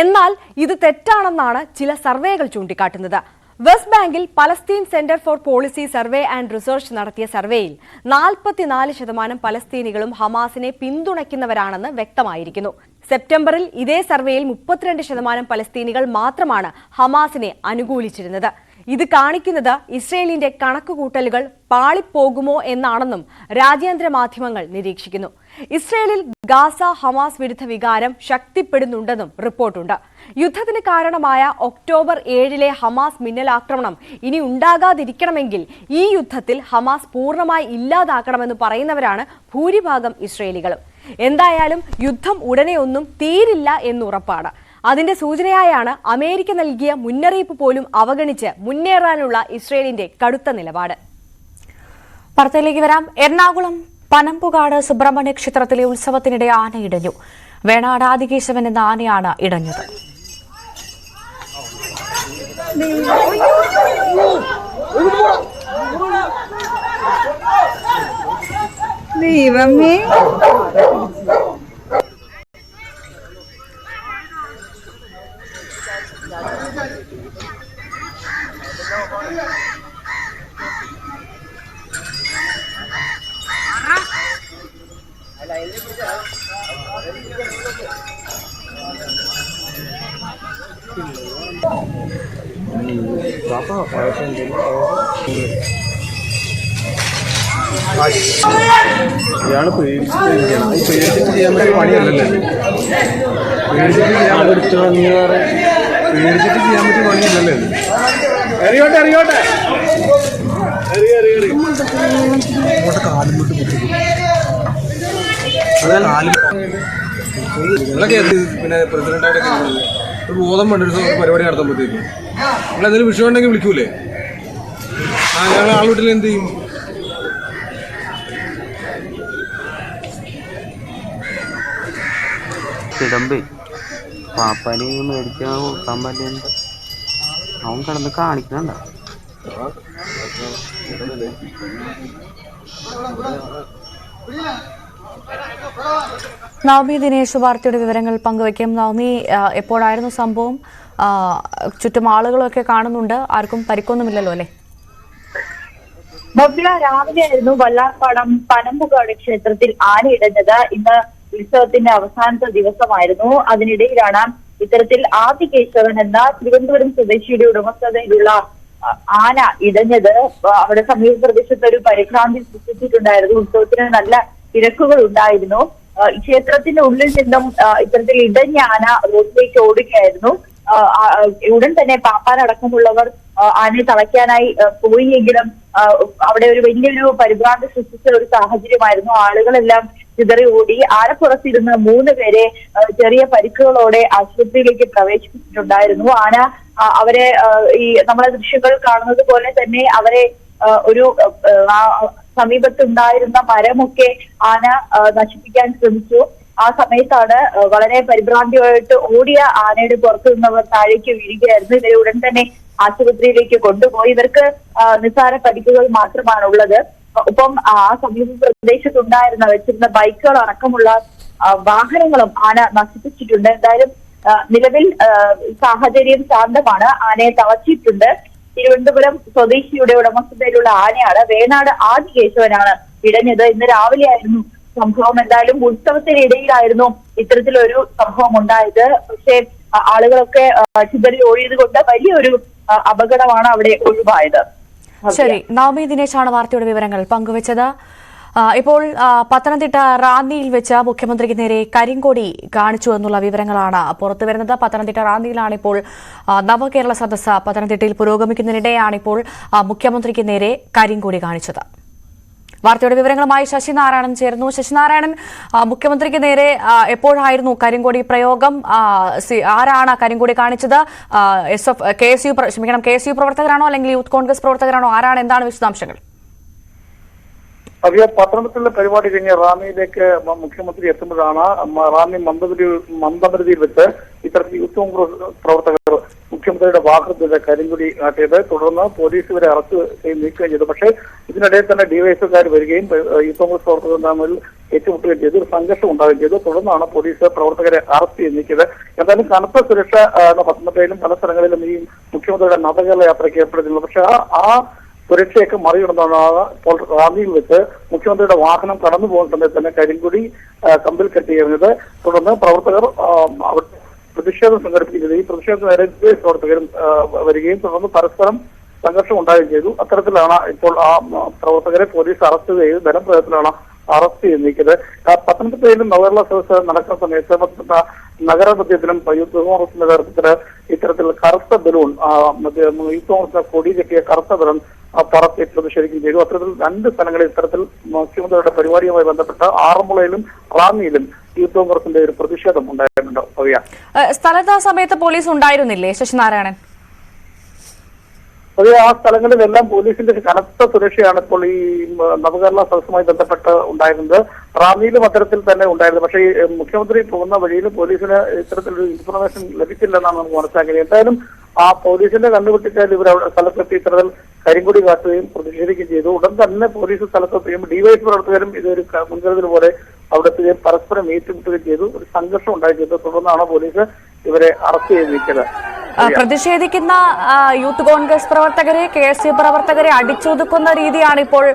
എന്നാൽ ഇത് തെറ്റാണെന്നാണ് ചില സർവേകൾ ചൂണ്ടിക്കാട്ടുന്നത്. വെസ്റ്റ് ബാങ്കിൽ Palestine centre for policy survey and research നടത്തിയ സർവേയിൽ 44% പലസ്തീനികളും ഹമാസിനെ പിന്തുണയ്ക്കുന്നവരാണെന്ന് വ്യക്തമായിരിക്കുന്നു. സെപ്റ്റംബറിൽ ഇതേ സർവേയിൽ 32% പലസ്തീനികൾ മാത്രമാണ് ഹമാസിനെ അനുകൂലിച്ചിരുന്നത്. ഇത് കാണിക്കുന്നത് ഇസ്രയേലിന്റെ കണക്കുകൂട്ടലുകൾ പാളിപ്പോകുമോ എന്നാണെന്നും രാജ്യാന്തര മാധ്യമങ്ങൾ നിരീക്ഷിക്കുന്നു. ഇസ്രയേലിൽ ഗാസ ഹമാസ് വിരുദ്ധ വികാരം ശക്തിപ്പെടുന്നുണ്ടെന്നും റിപ്പോർട്ടുണ്ട്. യുദ്ധത്തിന് കാരണമായ ഒക്ടോബർ 7 ഹമാസ് മിന്നലാക്രമണം ഇനി ഉണ്ടാകാതിരിക്കണമെങ്കിൽ ഈ യുദ്ധത്തിൽ ഹമാസ് പൂർണ്ണമായി ഇല്ലാതാക്കണമെന്ന് പറയുന്നവരാണ് ഭൂരിഭാഗം ഇസ്രയേലികളും. എന്തായാലും യുദ്ധം ഉടനെ ഒന്നും തീരില്ല എന്നുറപ്പാണ്. അതിന്റെ സൂചനയായാണ് അമേരിക്ക നൽകിയ മുന്നറിയിപ്പ് പോലും അവഗണിച്ച് മുന്നേറാനുള്ള ഇസ്രയേലിന്റെ കടുത്ത നിലപാട്. വാർത്തയിലേക്ക് വരാം. എറണാകുളം പനമ്പുകാട് സുബ്രഹ്മണ്യ ക്ഷേത്രത്തിലെ ഉത്സവത്തിനിടെ ആന ഇടഞ്ഞു. വേണാട് ആദികേശവൻ എന്ന ആനയാണ് ഇടഞ്ഞത്. ദൈവമേ, ഇയാള് പേടിച്ചിട്ട് ചെയ്യാൻ പറ്റിയ പണിയല്ലല്ലേ. പേടിച്ചിട്ട് ചെയ്യാൻ പറ്റിയ പണിയല്ലല്ലേ. അറിയോട്ടെ അറിയോട്ടെ കാലിലോട്ട് നിങ്ങളൊക്കെ പിന്നെ പ്രസിഡന്റായിട്ടൊക്കെ ഒരു ബോധം വേണ്ട ഒരു പരിപാടി നടത്തുമ്പോഴത്തേക്കും നിങ്ങളെന്തെങ്കിലും വിഷയം ഉണ്ടെങ്കിൽ വിളിക്കൂലേ? ഞങ്ങൾ ആൾവീട്ടിൽ എന്ത് ചെയ്യും? കിടമ്പേ പാപ്പാന് മേടിക്കാൻ കൊടുക്കാൻ പറ്റില്ല. അവൻ കിടന്ന് കാണിക്കണ്ട. നവമി ദിനേശ് വാർത്തയുടെ വിവരങ്ങൾ പങ്കുവയ്ക്കും. നവമി, എപ്പോഴായിരുന്നു സംഭവം? ചുറ്റും ആളുകളൊക്കെ കാണുന്നുണ്ട്. ആർക്കും പരിക്കൊന്നുമില്ലല്ലോ അല്ലേ? ഭവ്യ, രാവിലെയായിരുന്നു വല്ലാർപാടം പനമ്പുകാട് ക്ഷേത്രത്തിൽ ആനയിടഞ്ഞത്. ഇന്ന് ഉത്സവത്തിന്റെ അവസാനത്തെ ദിവസമായിരുന്നു. അതിനിടയിലാണ് ഇത്തരത്തിൽ ആദികേശവൻ എന്ന തിരുവനന്തപുരം സ്വദേശിയുടെ ഉടമസ്ഥതയിലുള്ള ആന ഇടഞ്ഞത്. അവിടെ സമീപ പ്രദേശത്ത് ഒരു പരിഭ്രാന്തി സൃഷ്ടിച്ചിട്ടുണ്ടായിരുന്നു. ഉത്സവത്തിന് നല്ല തിരക്കുകൾ ഉണ്ടായിരുന്നു. ക്ഷേത്രത്തിന്റെ ഉള്ളിൽ നിന്നും ഇത്തരത്തിൽ ഇടഞ്ഞ ആന റോഡിലേക്ക് ഓടുകയായിരുന്നു. ഉടൻ തന്നെ പാപ്പാനടക്കമുള്ളവർ ആനയെ തളയ്ക്കാനായി പോയിയെങ്കിലും അവിടെ ഒരു വലിയൊരു പരിഭ്രാന്തി സൃഷ്ടിച്ച ഒരു സാഹചര്യമായിരുന്നു. ആളുകളെല്ലാം ചിതറി ഓടി. ആനപ്പുറത്തിരുന്ന് 3 പേരെ ചെറിയ പരിക്കുകളോടെ ആശുപത്രിയിലേക്ക് പ്രവേശിപ്പിച്ചിട്ടുണ്ടായിരുന്നു. ആന അവരെ ഈ നമ്മളെ ദൃശ്യങ്ങൾ കാണുന്നത് പോലെ തന്നെ അവരെ ഒരു സമീപത്തുണ്ടായിരുന്ന മരമൊക്കെ ആന നശിപ്പിക്കാൻ ശ്രമിച്ചു. ആ സമയത്താണ് വളരെ പരിഭ്രാന്തിയായിട്ട് ഓടിയ ആനയുടെ പുറത്തു നിന്നവർ താഴേക്ക് വീഴുകയായിരുന്നു. ഇവരെ ഉടൻ തന്നെ ആശുപത്രിയിലേക്ക് കൊണ്ടുപോയി. ഇവർക്ക് നിസ്സാര പരിക്കുകൾ മാത്രമാണ് ഉള്ളത്. ഒപ്പം ആ സമീപ പ്രദേശത്തുണ്ടായിരുന്ന വെച്ചിരുന്ന ബൈക്കുകൾ അടക്കമുള്ള വാഹനങ്ങളും ആന നശിപ്പിച്ചിട്ടുണ്ട്. എന്തായാലും നിലവിൽ സാഹചര്യം ശാന്തമാണ്. ആനയെ തളച്ചിട്ടുണ്ട്. തിരുവനന്തപുരം സ്വദേശിയുടെ ഉടമസ്ഥതയിലുള്ള ആനയാണ്. വേണാട് ആദികേശവനാണ് ഇടഞ്ഞത്. ഇന്ന് രാവിലെയായിരുന്നു സംഭവം. എന്തായാലും ഉത്സവത്തിനിടയിലായിരുന്നു ഇത്തരത്തിലൊരു സംഭവം ഉണ്ടായത്. പക്ഷേ ആളുകളൊക്കെ ചിതറി ഓടിയത് കൊണ്ട് വലിയൊരു അപകടമാണ് അവിടെ ഒഴിവായത്. ശരി, നവമി ദിനേശാണ് വാർത്തയുടെ വിവരങ്ങൾ പങ്കുവച്ചത്. ഇപ്പോൾ പത്തനംതിട്ട റാന്നിയിൽ വെച്ച് മുഖ്യമന്ത്രിക്ക് നേരെ കരിങ്കൊടി കാണിച്ചു എന്നുള്ള വിവരങ്ങളാണ് പുറത്തുവരുന്നത്. പത്തനംതിട്ട റാന്നിയിലാണ് ഇപ്പോൾ നവകേരള സദസ്സ് പത്തനംതിട്ടയിൽ പുരോഗമിക്കുന്നതിനിടെയാണ് ഇപ്പോൾ മുഖ്യമന്ത്രിക്ക് നേരെ കരിങ്കൊടി കാണിച്ചത്. വാർത്തയുടെ വിവരങ്ങളുമായി ശശിനാരായണൻ ചേർന്നു. ശശിനാരായണൻ, മുഖ്യമന്ത്രിക്ക് നേരെ എപ്പോഴായിരുന്നു കരിങ്കൊടി പ്രയോഗം? ആരാണ് കരിങ്കൊടി കാണിച്ചത്? കെ എസ് യു പ്രവർത്തകരാണോ അല്ലെങ്കിൽ യൂത്ത് കോൺഗ്രസ് പ്രവർത്തകരാണോ? ആരാണ്? എന്താണ് വിശദാംശങ്ങൾ? പത്തനംതിട്ടയിലെ പരിപാടി കഴിഞ്ഞ് റാന്നിയിലേക്ക് മുഖ്യമന്ത്രി എത്തുമ്പോഴാണ് റാന്നി മന്ദമരുതിയിൽ വെച്ച് ഇത്തരത്തിൽ യൂത്ത് കോൺഗ്രസ് പ്രവർത്തകർ മുഖ്യമന്ത്രിയുടെ വാഹനത്തിന്റെ കരിങ്കൊടി നാട്ടിയത്. തുടർന്ന് പോലീസ് ഇവരെ അറസ്റ്റ് ചെയ്ത് നീക്കുകയും ചെയ്തു. പക്ഷേ ഇതിനിടയിൽ തന്നെ ഡിവൈഎസ്കാർ വരികയും യൂത്ത് കോൺഗ്രസ് പ്രവർത്തകർ തമ്മിൽ ഏറ്റുമുട്ടുകയും ചെയ്തു. ഒരു സംഘർഷം ഉണ്ടാവുകയും ചെയ്തു. തുടർന്നാണ് പോലീസ് പ്രവർത്തകരെ അറസ്റ്റ് ചെയ്ത് നീക്കിയത്. എന്തായാലും കനത്ത സുരക്ഷ പത്തനംതിട്ടയിലും പല സ്ഥലങ്ങളിലും ഈ മുഖ്യമന്ത്രിയുടെ നവകേരള യാത്രയ്ക്ക് ഏർപ്പെടുത്തിയിരുന്നു. പക്ഷേ ആ സുരക്ഷയൊക്കെ മറികടന്നാണ് ഇപ്പോൾ റാന്നിയിൽ വെച്ച് മുഖ്യമന്ത്രിയുടെ വാഹനം കടന്നു പോകുന്ന സമയത്ത് തന്നെ കരിങ്കൊടി കമ്പിൽ കെട്ടിയിരുന്നത്. തുടർന്ന് പ്രവർത്തകർ അവിടെ പ്രതിഷേധം സംഘടിപ്പിക്കുന്നത്. ഈ പ്രതിഷേധത്തിന് നേരെ പ്രവർത്തകരും വരികയും തുടർന്ന് പരസ്പരം സംഘർഷം ഉണ്ടാവുകയും ചെയ്തു. അത്തരത്തിലാണ് ഇപ്പോൾ ആ പ്രവർത്തകരെ പോലീസ് അറസ്റ്റ് ചെയ്ത് ബലപ്രയോഗത്തിലാണ് അറസ്റ്റ് ചെയ്ത് നീക്കിയത്. പത്തനംതിട്ടയിലും നവകേരള സദസ്സ് നടക്കുന്ന സമയത്ത് പത്തനംതിട്ട നഗരമധ്യത്തിലും യൂത്ത് കോൺഗ്രസിന്റെ നേതൃത്വത്തിൽ ഇത്തരത്തിൽ കറുത്ത ബലൂൺ യൂത്ത് കോൺഗ്രസിന്റെ കൊടി കെട്ടിയ കറുത്ത ബലൂൺ പറത്തി പ്രതിഷേധിക്കുകയും ചെയ്തു. അത്തരത്തിൽ 2 സ്ഥലങ്ങളിൽ ഇത്തരത്തിൽ മുഖ്യമന്ത്രിയുടെ പരിപാടിയുമായി ബന്ധപ്പെട്ട് ആറന്മുളയിലും റാന്നിയിലും യൂത്ത് കോൺഗ്രസിന്റെ ഒരു പ്രതിഷേധം ഉണ്ടായിട്ടുണ്ട്. സ്ഥലത്ത് ആ സമയത്ത് പോലീസ് ഉണ്ടായിരുന്നില്ലേ ശശിനാരായണൻ? അത് ആ സ്ഥലങ്ങളിലെല്ലാം പോലീസിന്റെ കനത്ത സുരക്ഷയാണ് ഇപ്പോൾ ഈ നവകേരള സദസ്സുമായി ബന്ധപ്പെട്ട് ഉണ്ടായിരുന്നത്. റാന്നിയിലും അത്തരത്തിൽ തന്നെ ഉണ്ടായിരുന്നു. പക്ഷേ ഈ മുഖ്യമന്ത്രി പോകുന്ന വഴിയിൽ പോലീസിന് ഇത്തരത്തിലൊരു ഇൻഫർമേഷൻ ലഭിച്ചില്ലെന്നാണ് നമുക്ക് മനസ്സിലാക്കിയത്. എന്തായാലും ആ പോലീസിന്റെ കണ്ടുപിടിച്ചാൽ ഇവർ അവിടെ സ്ഥലത്തെത്തി ഇത്തരത്തിൽ കരിങ്കൊടി കാട്ടുകയും പ്രതിഷേധിക്കുകയും ചെയ്തു. ഉടൻ തന്നെ പോലീസ് സ്ഥലത്തെത്തുകയും ഡിവൈഎസ് പ്രവർത്തകരും ഇതൊരു മുൻകരുതൽ പോലെ അവിടെ എത്തുകയും പരസ്പരം ഏറ്റുമുട്ടുകയും ചെയ്തു. ഒരു സംഘർഷം ഉണ്ടായി ചെയ്തു. തുടർന്നാണ് പോലീസ് ഇവരെ അറസ്റ്റ് ചെയ്ത് നീക്കിയത്. പ്രതിഷേധിക്കുന്ന യൂത്ത് കോൺഗ്രസ് പ്രവർത്തകരെ, KSU പ്രവർത്തകരെ അടിച്ചൊതുക്കുന്ന രീതിയാണ് ഇപ്പോൾ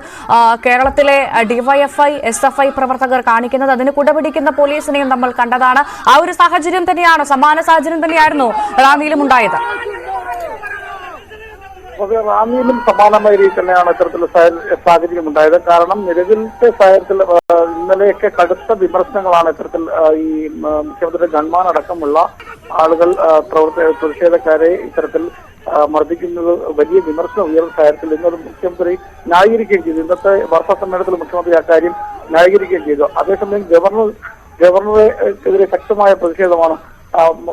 കേരളത്തിലെ DYFI, SFI പ്രവർത്തകർ കാണിക്കുന്നത്. അതിന് കുടപിടിക്കുന്ന പോലീസിനെയും നമ്മൾ കണ്ടതാണ്. ആ ഒരു സാഹചര്യം തന്നെയാണ്, സമാന സാഹചര്യം തന്നെയായിരുന്നു റാന്നിയിലും ഉണ്ടായത്. റാന്നിയിലും സമാനമായ രീതിയിൽ തന്നെയാണ് ഇത്തരത്തിലുള്ള സാഹചര്യം ഉണ്ടായത്. കാരണം നിലവിലത്തെ സാഹചര്യത്തിൽ ഇന്നലെയൊക്കെ കടുത്ത വിമർശനങ്ങളാണ് ഇത്തരത്തിൽ ഈ മുഖ്യമന്ത്രിയുടെ ഗൺമാൻ അടക്കമുള്ള ആളുകൾ പ്രതിഷേധക്കാരെ ഇത്തരത്തിൽ മർദ്ദിക്കുന്നത് വലിയ വിമർശനം ഉയർന്ന സാഹചര്യത്തിൽ ഇന്നത് മുഖ്യമന്ത്രി ന്യായീകരിക്കുകയും ചെയ്തു. ഇന്നത്തെ വാർത്താ സമ്മേളനത്തിൽ മുഖ്യമന്ത്രി അക്കാര്യം ന്യായീകരിക്കുകയും ചെയ്തു. അതേസമയം ഗവർണറെതിരെ ശക്തമായ പ്രതിഷേധമാണ്.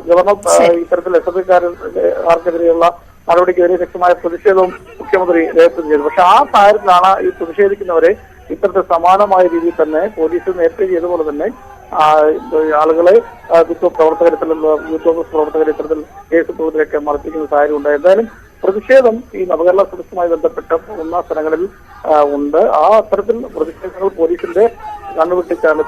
ഗവർണർ ഇത്തരത്തിൽ SFIക്കാർക്കെതിരെയുള്ള നടപടിക്കെതിരെ ശക്തമായ പ്രതിഷേധവും മുഖ്യമന്ത്രി രേഖപ്പെടുത്തി ചെയ്തു. പക്ഷെ ആ സാഹചര്യത്തിലാണ് ഈ പ്രതിഷേധിക്കുന്നവരെ ഇത്തരത്തിൽ സമാനമായ രീതിയിൽ തന്നെ പോലീസ് നേരത്തെ ചെയ്തതുപോലെ തന്നെ ആളുകളെ യൂത്ത് കോൺഗ്രസ് പ്രവർത്തകരെ ഇത്തരത്തിൽ കേസ് പ്രവർത്തകരൊക്കെ മർദ്ദിക്കുന്ന സാഹചര്യം ഉണ്ട്. എന്തായാലും പ്രതിഷേധം ഈ നവകേരള സദസ്സുമായി ബന്ധപ്പെട്ട പോകുന്ന സ്ഥലങ്ങളിൽ ഉണ്ട്. ആ അത്തരത്തിൽ പ്രതിഷേധങ്ങൾ പോലീസിന്റെ കണ്ണുവെട്ടിച്ചാണ്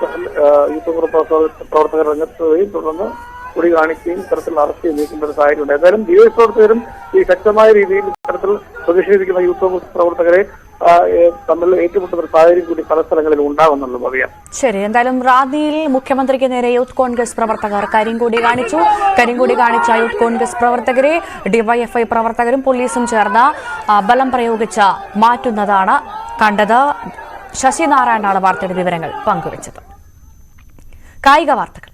യൂത്ത് കോൺഗ്രസ് പ്രവർത്തകർ രംഗത്തുകയും തുടർന്ന് കൊടി കാണിക്കുകയും ഇത്തരത്തിൽ അറസ്റ്റ് ചെയ്ത് നീക്കേണ്ട ഒരു സാഹചര്യമുണ്ട്. ഏതായാലും DYFI പ്രവർത്തകരും ഈ ശക്തമായ രീതിയിൽ ഇത്തരത്തിൽ പ്രതിഷേധിക്കുന്ന യൂത്ത് കോൺഗ്രസ് പ്രവർത്തകരെ തമ്മിൽ ഏറ്റുമുട്ടുന്ന ഒരു സാഹചര്യം കൂടി പല സ്ഥലങ്ങളിൽ ഉണ്ടാകുന്നുള്ളത് അറിയാം. ശരി, എന്തായാലും റാന്നിയിൽ മുഖ്യമന്ത്രിക്ക് നേരെ യൂത്ത് കോൺഗ്രസ് പ്രവർത്തകർ കരിങ്കൊടി കാണിച്ചു. കരിങ്കൊടി കാണിച്ച യൂത്ത് കോൺഗ്രസ് പ്രവർത്തകരെ DYFI പ്രവർത്തകരും പോലീസും ചേർന്ന് ബലം പ്രയോഗിച്ച് മാറ്റുന്നതാണ് കണ്ടത്. ശശിനാരായണനാണ് വാർത്തയുടെ വിവരങ്ങൾ പങ്കുവച്ചത്. കായിക വാർത്തകൾ.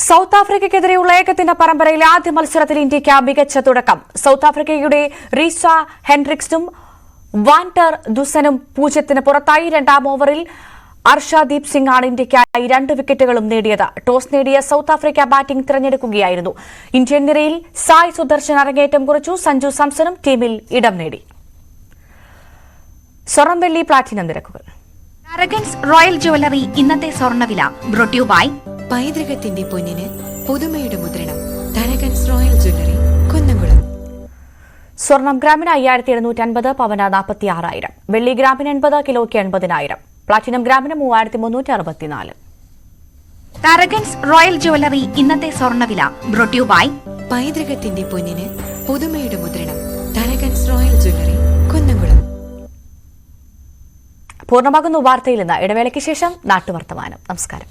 സൗത്ത് ആഫ്രിക്കയ്ക്കെതിരെയുള്ള ഏകദിന പരമ്പരയിലെ ആദ്യ മത്സരത്തിൽ ഇന്ത്യയ്ക്ക് മികച്ച തുടക്കം. സൗത്ത് ആഫ്രിക്കയുടെ റീസ ഹെൻഡ്രിക്സും വാൻഡർ ദുസനും 0-ന് പുറത്തായി. 2ാം ഓവറിൽ അർഷദീപ് സിംഗ് ആണ് ഇന്ത്യയ്ക്കായി 2 വിക്കറ്റുകളും നേടിയത്. ടോസ് നേടിയ സൌത്ത് ആഫ്രിക്ക ബാറ്റിംഗ് തിരഞ്ഞെടുക്കുകയായിരുന്നു. ഇന്ത്യൻ നിരയിൽ സായ് സുദർശൻ അരങ്ങേറ്റം കുറിച്ചു. സഞ്ജു സാംസണും ടീമിൽ ഇടം നേടി. സ്വർണം വെള്ളി പ്ലാറ്റിനം നിരക്കുകൾ. അരഗൻസ് റോയൽ ജ്വല്ലറി ഇന്നത്തെ സ്വർണ്ണവില ബ്രോട്ട് യു ബൈ പൈതൃകത്തിന്റെ പൊന്നിന് പുതുമയുടെ മുദ്രണം അരഗൻസ് റോയൽ ജ്വല്ലറി കുന്നംകുളം. സ്വർണം ഗ്രാമിന് 5750, പവന് 46,000. വെള്ളി ഗ്രാമിന് 80, കിലോയ്ക്ക് 80,000. പ്ലാറ്റിനം ഗ്രാമിന് 3364. അരഗൻസ് റോയൽ ജ്വല്ലറി ഇന്നത്തെ സ്വർണ്ണവില ബ്രോട്ട് യു ബൈ പൈതൃകത്തിന്റെ പൊന്നിന് പുതുമയുടെ മുദ്രണം അരഗൻസ് റോയൽ ജ്വല്ലറി കുന്നംകുളം. പൂർണ്ണമാകുന്നു വാർത്തയിൽ നിന്ന്. ഇടവേളയ്ക്ക് ശേഷം നാട്ടുവർത്തമാനം. നമസ്കാരം.